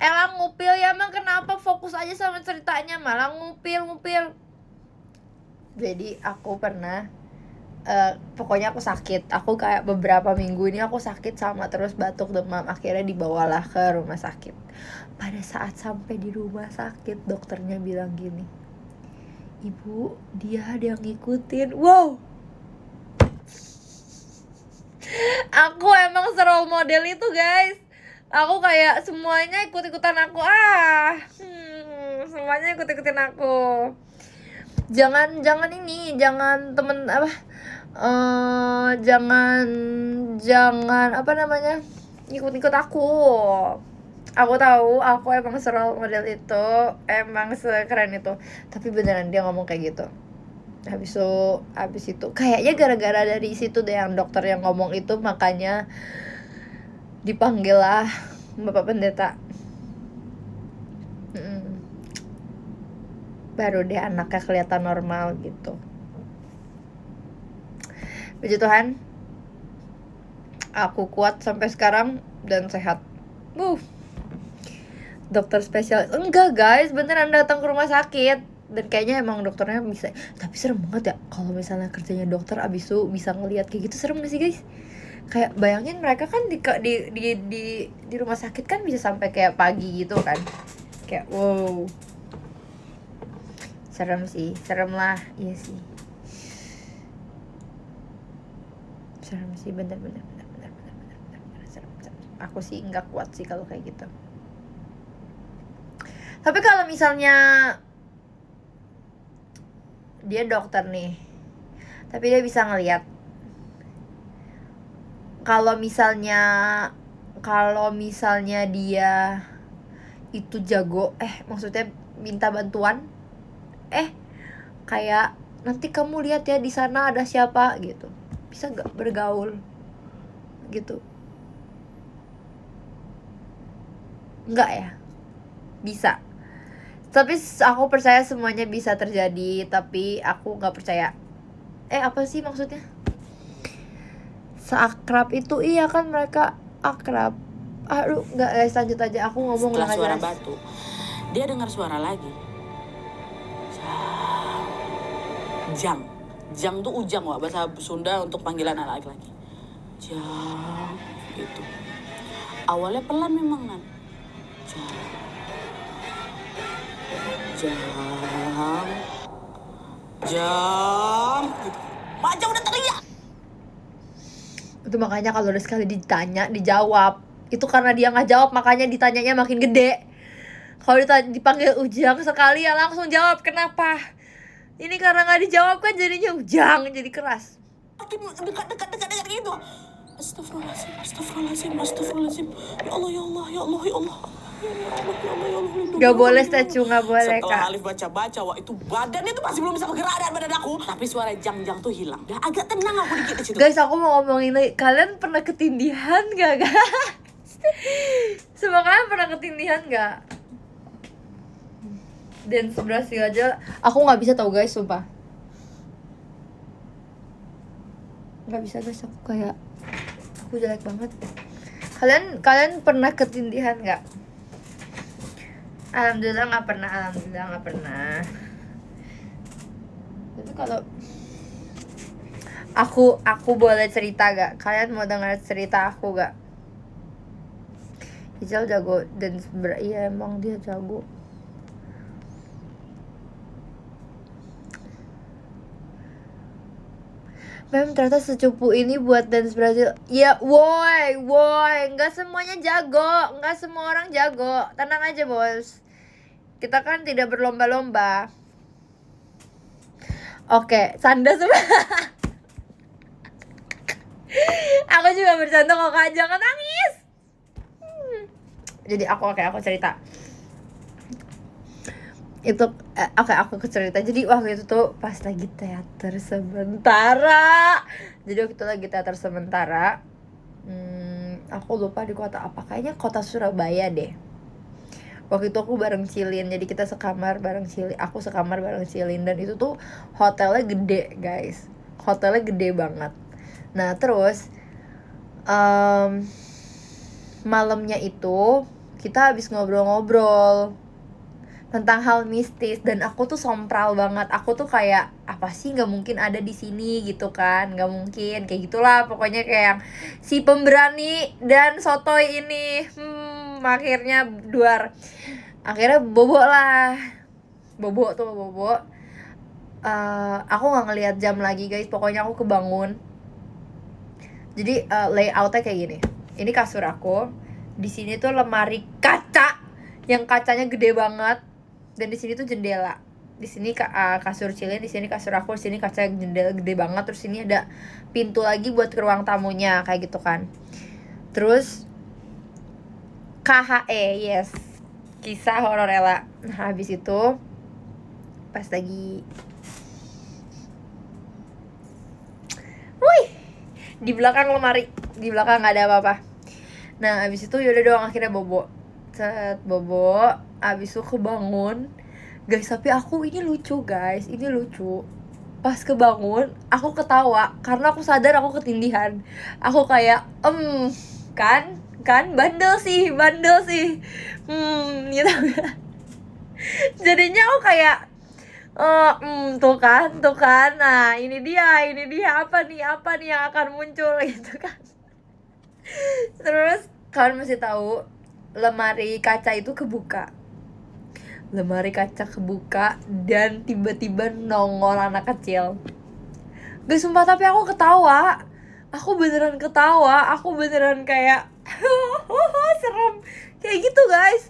Elang ngupil ya? Emang kenapa? Fokus aja sama ceritanya, malah ngupil. Jadi aku pernah, pokoknya aku sakit. Aku kayak beberapa minggu ini aku sakit sama terus batuk demam. Akhirnya dibawalah ke rumah sakit. Pada saat sampai di rumah sakit, dokternya bilang gini, ibu, dia ada yang ngikutin. Wow. Aku emang serol model itu guys. Aku kayak semuanya ikut-ikutan aku. Semuanya ikut-ikutin aku. jangan ini, jangan temen apa, jangan apa namanya, ikut-ikut aku. Aku tahu aku emang serol model itu, emang sekeren itu, tapi beneran dia ngomong kayak gitu. Habis itu kayaknya gara-gara dari situ deh yang dokter yang ngomong itu, makanya dipanggil lah Bapak Pendeta. Baru deh anaknya kelihatan normal gitu. Puji Tuhan, aku kuat sampai sekarang dan sehat. Dokter spesialis enggak guys, beneran datang ke rumah sakit. Dan kayaknya emang dokternya bisa. Tapi serem banget ya kalau misalnya kerjanya dokter abis itu bisa ngelihat kayak gitu. Serem gak sih guys? Kayak bayangin mereka kan di rumah sakit kan bisa sampai kayak pagi gitu kan. Kayak wow, serem sih, serem lah. Iya sih, serem sih, bener serem. Aku sih nggak kuat sih kalau kayak gitu. Tapi kalau misalnya dia dokter nih, tapi dia bisa ngelihat. Kalau misalnya dia itu jago, maksudnya minta bantuan, kayak nanti kamu lihat ya di sana ada siapa gitu, bisa gak bergaul gitu? Enggak ya? Bisa. Tapi aku percaya semuanya bisa terjadi, tapi aku nggak percaya. Apa sih maksudnya? Seakrab itu, iya kan mereka akrab. Aduh, nggak guys, lanjut aja. Aku ngomong Setelah nggak suara jelas. batu, dia dengar suara lagi. Jang tuh ujang, wah, bahasa Sunda untuk panggilan anak laki-laki. Jang, gitu. Awalnya pelan memang kan. Jang, gitu. Macam udah teriak. Itu makanya kalau udah sekali ditanya, dijawab. Itu karena dia nggak jawab, makanya ditanyanya makin gede. Kalau dipanggil ujang sekali ya langsung jawab. Kenapa? Ini karena nggak dijawab kan jadinya ujang, jadi keras. Makin dekat gitu. Astagfirullahaladzim. Ya Allah. Gak boleh statue, gak boleh Setelah kak. Alif baca-baca, wah itu badan itu masih belum bisa bergerak dari badan aku. Tapi suara jang tuh hilang. Udah agak tenang aku dikit di situ. Guys, aku mau ngomongin lagi. Kalian pernah ketindihan gak guys? Semua kalian pernah ketindihan gak? Dance Brasil aja aku gak bisa tau guys, sumpah. Gak bisa guys, aku jelek banget. Kalian pernah ketindihan gak? Alhamdulillah gak pernah. Tapi kalau aku boleh cerita gak? Kalian mau dengar cerita aku gak? Ijal jago dan iya emang dia jago. Mem ternyata secupu ini buat dance Brazil. Ya, woi, nggak semuanya jago, nggak semua orang jago. Tenang aja bos, kita kan tidak berlomba-lomba. Oke, canda semua. Aku juga bercanda kok kak, jangan nangis. Jadi aku cerita. Itu aku cerita. Jadi waktu itu tuh pas lagi teater sementara. Aku lupa di kota apa, kayaknya kota Surabaya deh. Waktu itu aku bareng Cilin, jadi kita sekamar bareng Cilin. Aku sekamar bareng Cilin, dan itu tuh hotelnya gede guys, hotelnya gede banget. Nah terus malamnya itu kita habis ngobrol-ngobrol tentang hal mistis, dan aku tuh sompral banget. Aku tuh kayak apa sih, nggak mungkin ada di sini gitu kan, nggak mungkin, kayak gitulah pokoknya, kayak yang si pemberani dan sotoy ini. Akhirnya bobo aku nggak ngelihat jam lagi guys, pokoknya aku kebangun. Jadi layoutnya kayak gini. Ini kasur aku, di sini tuh lemari kaca yang kacanya gede banget, dan di sini tuh jendela. di sini kasur Cilin, di sini kasur aku, di sini kaca jendela gede banget, terus ini ada pintu lagi buat ke ruang tamunya kayak gitu kan. Terus KHE, yes, kisah horor Ella. Nah habis itu pas lagi di belakang lemari, di belakang nggak ada apa-apa. Nah abis itu yaudah dong, akhirnya bobo, abis itu kebangun guys. Tapi aku ini lucu guys, ini lucu. Pas kebangun aku ketawa karena aku sadar aku ketindihan. Aku kayak kan bandel sih gitu. Jadinya aku kayak tuh kan, nah ini dia apa nih yang akan muncul gitu kan. Terus kalian mesti tahu lemari kaca itu kebuka, dan tiba-tiba nongol anak kecil. Guys sumpah, tapi aku ketawa, aku beneran kayak serem kayak gitu guys.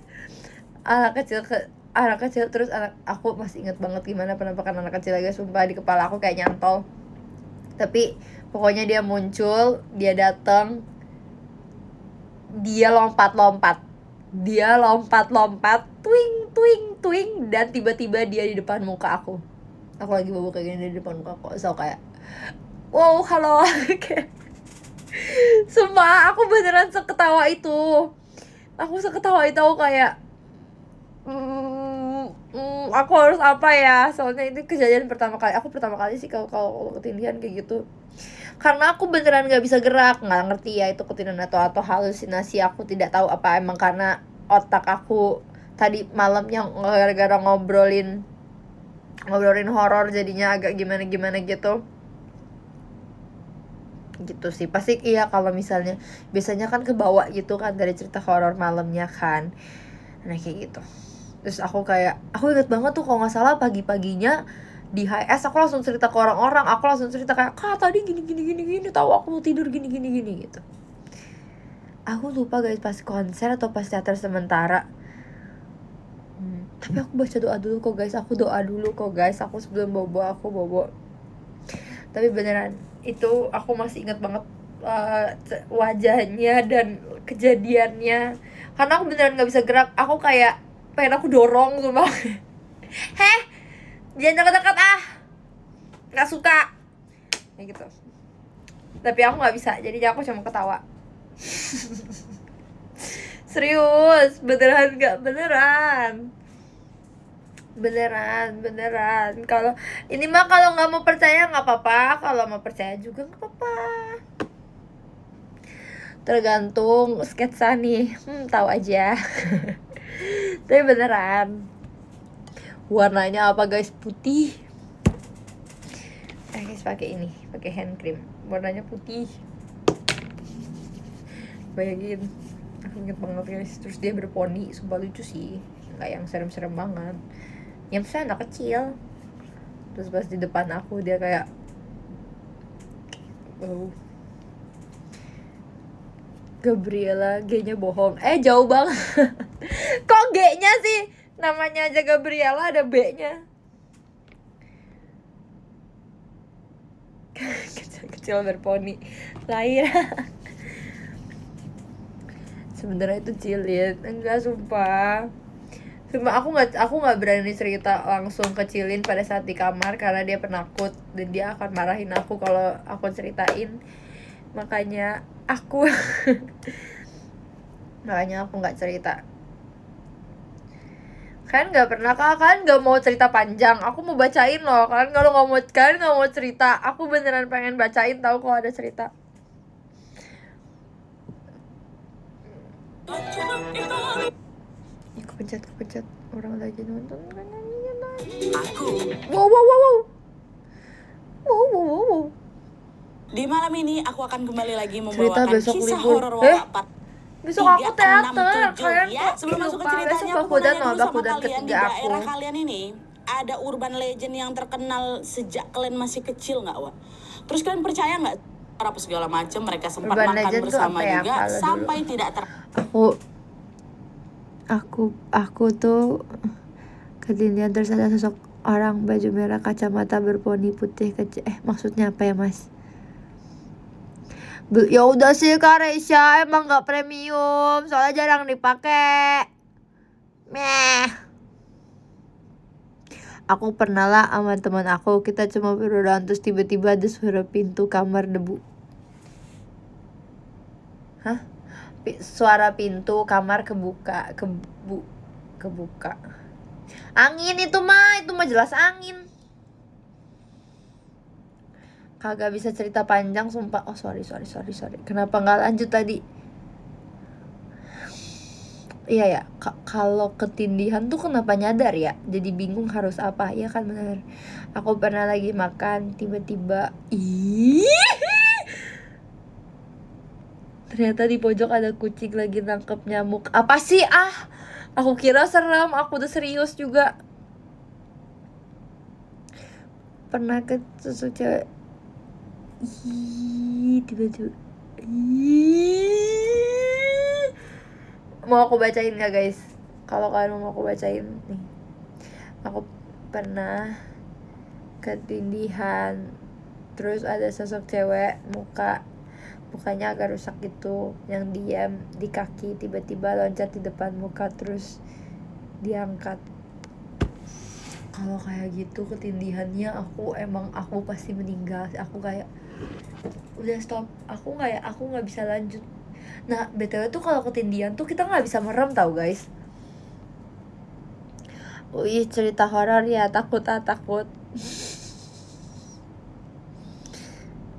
Anak kecil terus aku masih ingat banget gimana penampakan anak kecil lagi. Sumpah di kepala aku kayak nyantol. Tapi pokoknya dia muncul, dia datang, dia lompat, twing, dan tiba-tiba dia di depan muka aku lagi bobo kayak gini, di depan muka aku. So kayak wow, halo. Sumpah aku beneran seketawa itu. Aku kayak aku harus apa ya, soalnya itu kejadian pertama kali sih kalau ketindihan kayak gitu. Karena aku beneran gak bisa gerak, nggak ngerti ya itu ketindihan atau halusinasi, aku tidak tahu apa emang karena otak aku tadi malamnya gara-gara ngobrolin horor jadinya agak gimana gitu sih. Pasti iya kalau misalnya biasanya kan kebawa gitu kan dari cerita horor malamnya kan. Nah kayak gitu. Terus aku ingat banget tuh kalau nggak salah pagi-paginya di HS aku langsung cerita ke orang-orang. Aku langsung cerita kayak, Kak tadi gini tahu aku mau tidur gini gitu. Aku lupa guys pas konser atau pas teater sementara. Tapi aku baca doa dulu kok guys. Aku sebelum bobo, aku bobo. Tapi beneran itu aku masih ingat banget wajahnya dan kejadiannya. Karena aku beneran gak bisa gerak. Aku kayak pengen aku dorong sumpah. Jangan deket-deket gak suka kayak gitu. Tapi aku gak bisa, jadi aku cuma ketawa. Serius, beneran. Kalau ini mah kalau nggak mau percaya nggak apa-apa, kalau mau percaya juga nggak apa-apa. Tergantung sketsa nih, tahu aja. Tapi beneran. Warnanya apa guys? Putih. Guys pakai hand cream. Warnanya putih. Bayangin, aku inget banget guys. Terus dia berponi, sumpah lucu sih. Nggak yang serem-serem banget. Yang saya anak kecil. Terus pas di depan aku dia kayak Gabriela, G-nya bohong. Jauh banget. Kok G-nya sih? Namanya aja Gabriela ada B-nya. Kecil berponi. Lahir. Sebenarnya itu Cilin. Enggak, sumpah. Aku nggak berani cerita langsung ke Cilin pada saat di kamar karena dia penakut dan dia akan marahin aku kalau aku ceritain. Makanya aku nggak cerita. Kalian nggak pernah kalian nggak mau cerita panjang. Aku mau bacain loh. Kalian nggak mau cerita. Aku beneran pengen bacain tahu kalau ada cerita. Kepencet orang lagi nonton kan nyanyinya lagi. Wow. Di malam ini aku akan kembali lagi Cerita membawakan besok kisah libur. horor walapat. Besok aku teater. Kalian Ya, sebelum masuk ke ceritanya aku udah mau nanya dulu sama kalian di ketiga aku. daerah kalian ini ada urban legend yang terkenal sejak kalian masih kecil nggak, Wak? Terus kalian percaya nggak apa segala macam mereka sempat Urban makan legend tuh bersama apa ya, juga kalau sampai dulu? tidak Aku tuh ketindihan terus ada sosok orang baju merah kacamata berponi putih kecil. Maksudnya apa ya mas? Ya udah sih Kak Reisha, emang gak premium, soalnya jarang dipakai. Meh. Aku pernah lah sama teman aku, kita cuma berdoaan terus tiba-tiba ada suara pintu kamar debu. Hah? Suara pintu kamar kebuka. Angin itu mah jelas angin. Kagak bisa cerita panjang sumpah. Oh sorry. Kenapa nggak lanjut tadi? Iya ya, kalau ketindihan tuh kenapa nyadar ya? Jadi bingung harus apa. Iya kan benar. Aku pernah lagi makan tiba-tiba ternyata di pojok ada kucing lagi nangkep nyamuk. Apa sih Aku kira serem, aku udah serius juga. Pernah ke susu cewek. Tiba-tiba. Mau aku bacain gak guys? Kalau kalian mau aku bacain nih. Aku pernah ketindihan. Terus ada sosok cewek mukanya agak rusak gitu, yang diam di kaki, tiba-tiba loncat di depan muka terus diangkat. Kalau kayak gitu ketindihannya aku pasti meninggal. Aku kayak udah stop, aku nggak bisa lanjut. Nah btw tuh kalau ketindihan tuh kita nggak bisa merem tau guys. Cerita horor ya, takut.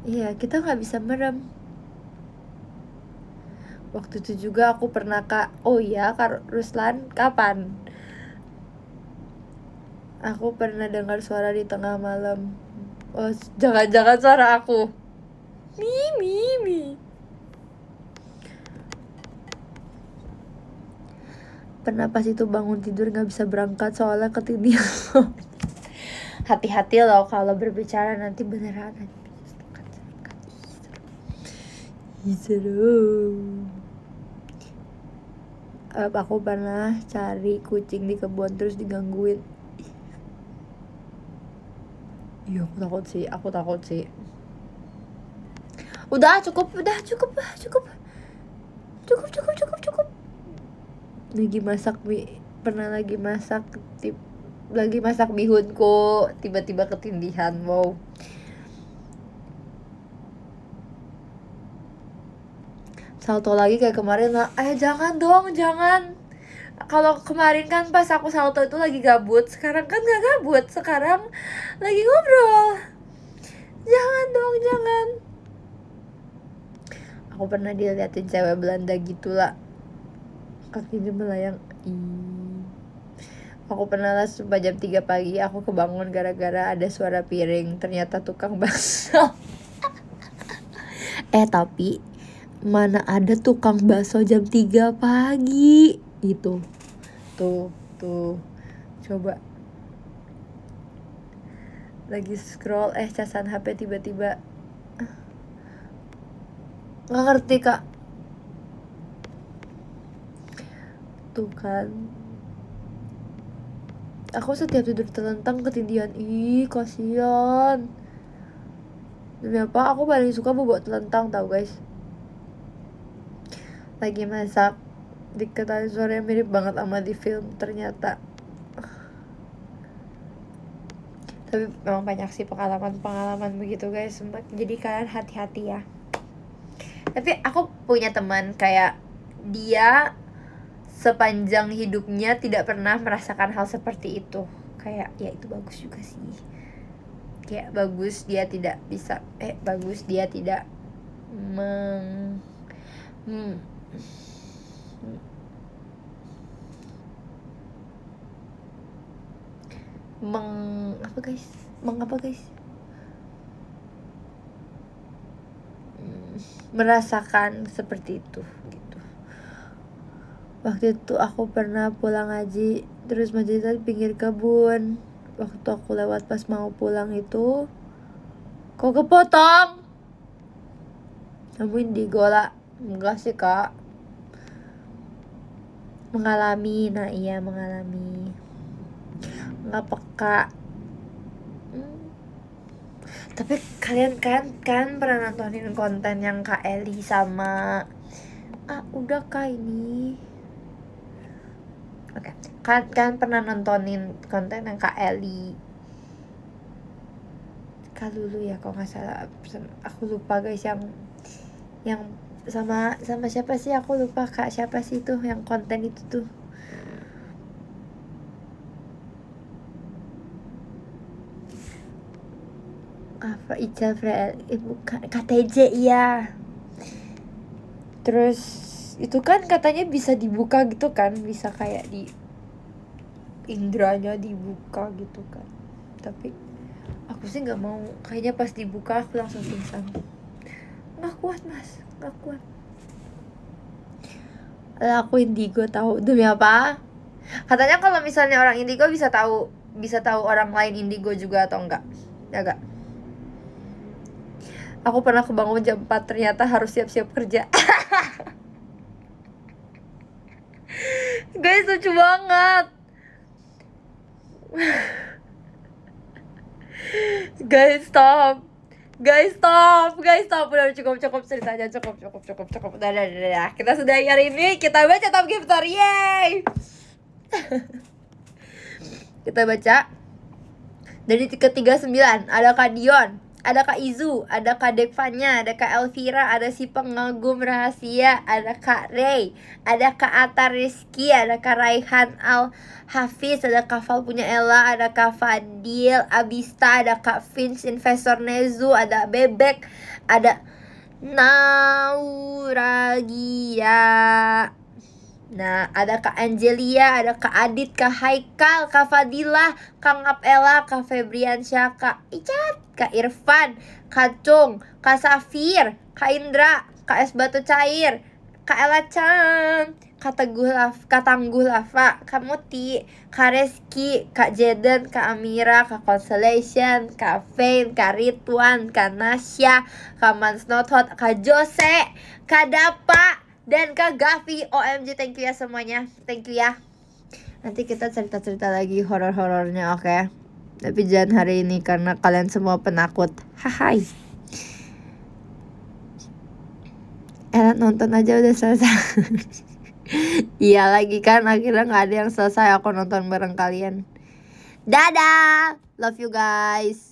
Iya kita nggak bisa merem. Waktu itu juga aku pernah Kak Ruslan, kapan? Aku pernah dengar suara di tengah malam. Oh, jangan-jangan suara aku. Mi. Pernah pas itu bangun tidur gak bisa berangkat soalnya ketindihan. Hati-hati loh kalau berbicara nanti beneran. Seru. Aku pernah cari kucing di kebun terus digangguin. Iya aku takut sih. Udah cukup. Lagi masak bihunku, tiba-tiba ketindihan. Wow. Salto lagi kayak kemarin lah. Jangan dong. Kalau kemarin kan pas aku salto itu lagi gabut, sekarang kan gak gabut, sekarang lagi ngobrol. Jangan. Aku pernah diliatin cewek Belanda gitulah, kakinya melayang. Aku pernah lah sumpah jam 3 pagi aku kebangun gara-gara ada suara piring, ternyata tukang bakso. Tapi mana ada tukang bakso jam 3 pagi itu. Tuh coba lagi scroll casan HP tiba-tiba nggak ngerti Kak. Tuh kan aku setiap tidur telentang ketindihan. Kasihan. Demi apa aku paling suka bobok telentang tau guys. Lagi masak diketahui suaranya mirip banget sama di film ternyata. Tapi memang banyak sih pengalaman begitu guys. Jadi kalian hati-hati ya. Tapi aku punya teman kayak dia sepanjang hidupnya tidak pernah merasakan hal seperti itu. Kayak ya itu bagus juga sih. Kayak bagus dia tidak merasakan seperti itu gitu. Waktu itu aku pernah pulang ngaji, terus masjidnya di pinggir kebun. Waktu aku lewat pas mau pulang itu kok kepotong. Kamu indigo lah. Enggak sih Kak. Mengalami. Nggak peka. Tapi kalian kan pernah nontonin konten yang Kak Eli sama udah Kak ini. Oke. Kan pernah nontonin konten yang Kak Eli, Kak Lulu ya kalau nggak salah. Aku lupa guys, yang sama siapa sih, aku lupa Kak siapa sih tuh yang konten itu tuh. Apa Ical bukan KTJ iya. Terus itu kan katanya bisa dibuka gitu kan, bisa kayak di indranya dibuka gitu kan. Tapi aku sih nggak mau, kayaknya pas dibuka aku langsung pingsan. Nggak kuat mas, nggak kuat. Aku indigo tahu demi apa? Katanya kalau misalnya orang indigo bisa tahu orang lain indigo juga atau enggak? Ya enggak? Aku pernah kebangun jam 4 ternyata harus siap-siap kerja. Guys, lucu banget. Guys, stop. Udah cukup ceritanya, cukup. Udah. Kita sudah hari ini, kita baca top gifter. Yeay. Kita baca dari ke-39 ada Kak Dion, ada Kak Izu, ada Kak Dekvanya, ada Kak Elvira, ada si pengagum rahasia, ada Kak Ray, ada Kak Atta Rizky, ada Kak Raihan Al Hafiz, ada Kak Val punya Ella, ada Kak Fadil Abista, ada Kak Vince Investor Nezu, ada Bebek, ada Nauragia. Nah, ada Kak Angelia, ada Kak Adit, Kak Haikal, Kak Fadilah, Kak Ngapela, Kak Febriansyah, Kak Icat, Kak Irfan, Kak Cung, Kak Safir, Kak Indra, Kak Es Batu Cair, Kak Ella Chan, Kak Tangguh Lava, Kak Muti, Kak Reski, Kak Jeden, Kak Amira, Kak Constellation, Kak Fain, Kak Ridwan, Kak Nasya, Kak Mans Not Hot, Kak Jose, Kak Dapa, dan Kak Gavi. OMG, thank you ya semuanya. Thank you ya. Nanti kita cerita-cerita lagi horor-horornya, oke? Tapi jangan hari ini karena kalian semua penakut. Hai. Nonton aja udah selesai. Iya lagi kan, akhirnya gak ada yang selesai. Aku nonton bareng kalian. Dadah. Love you guys.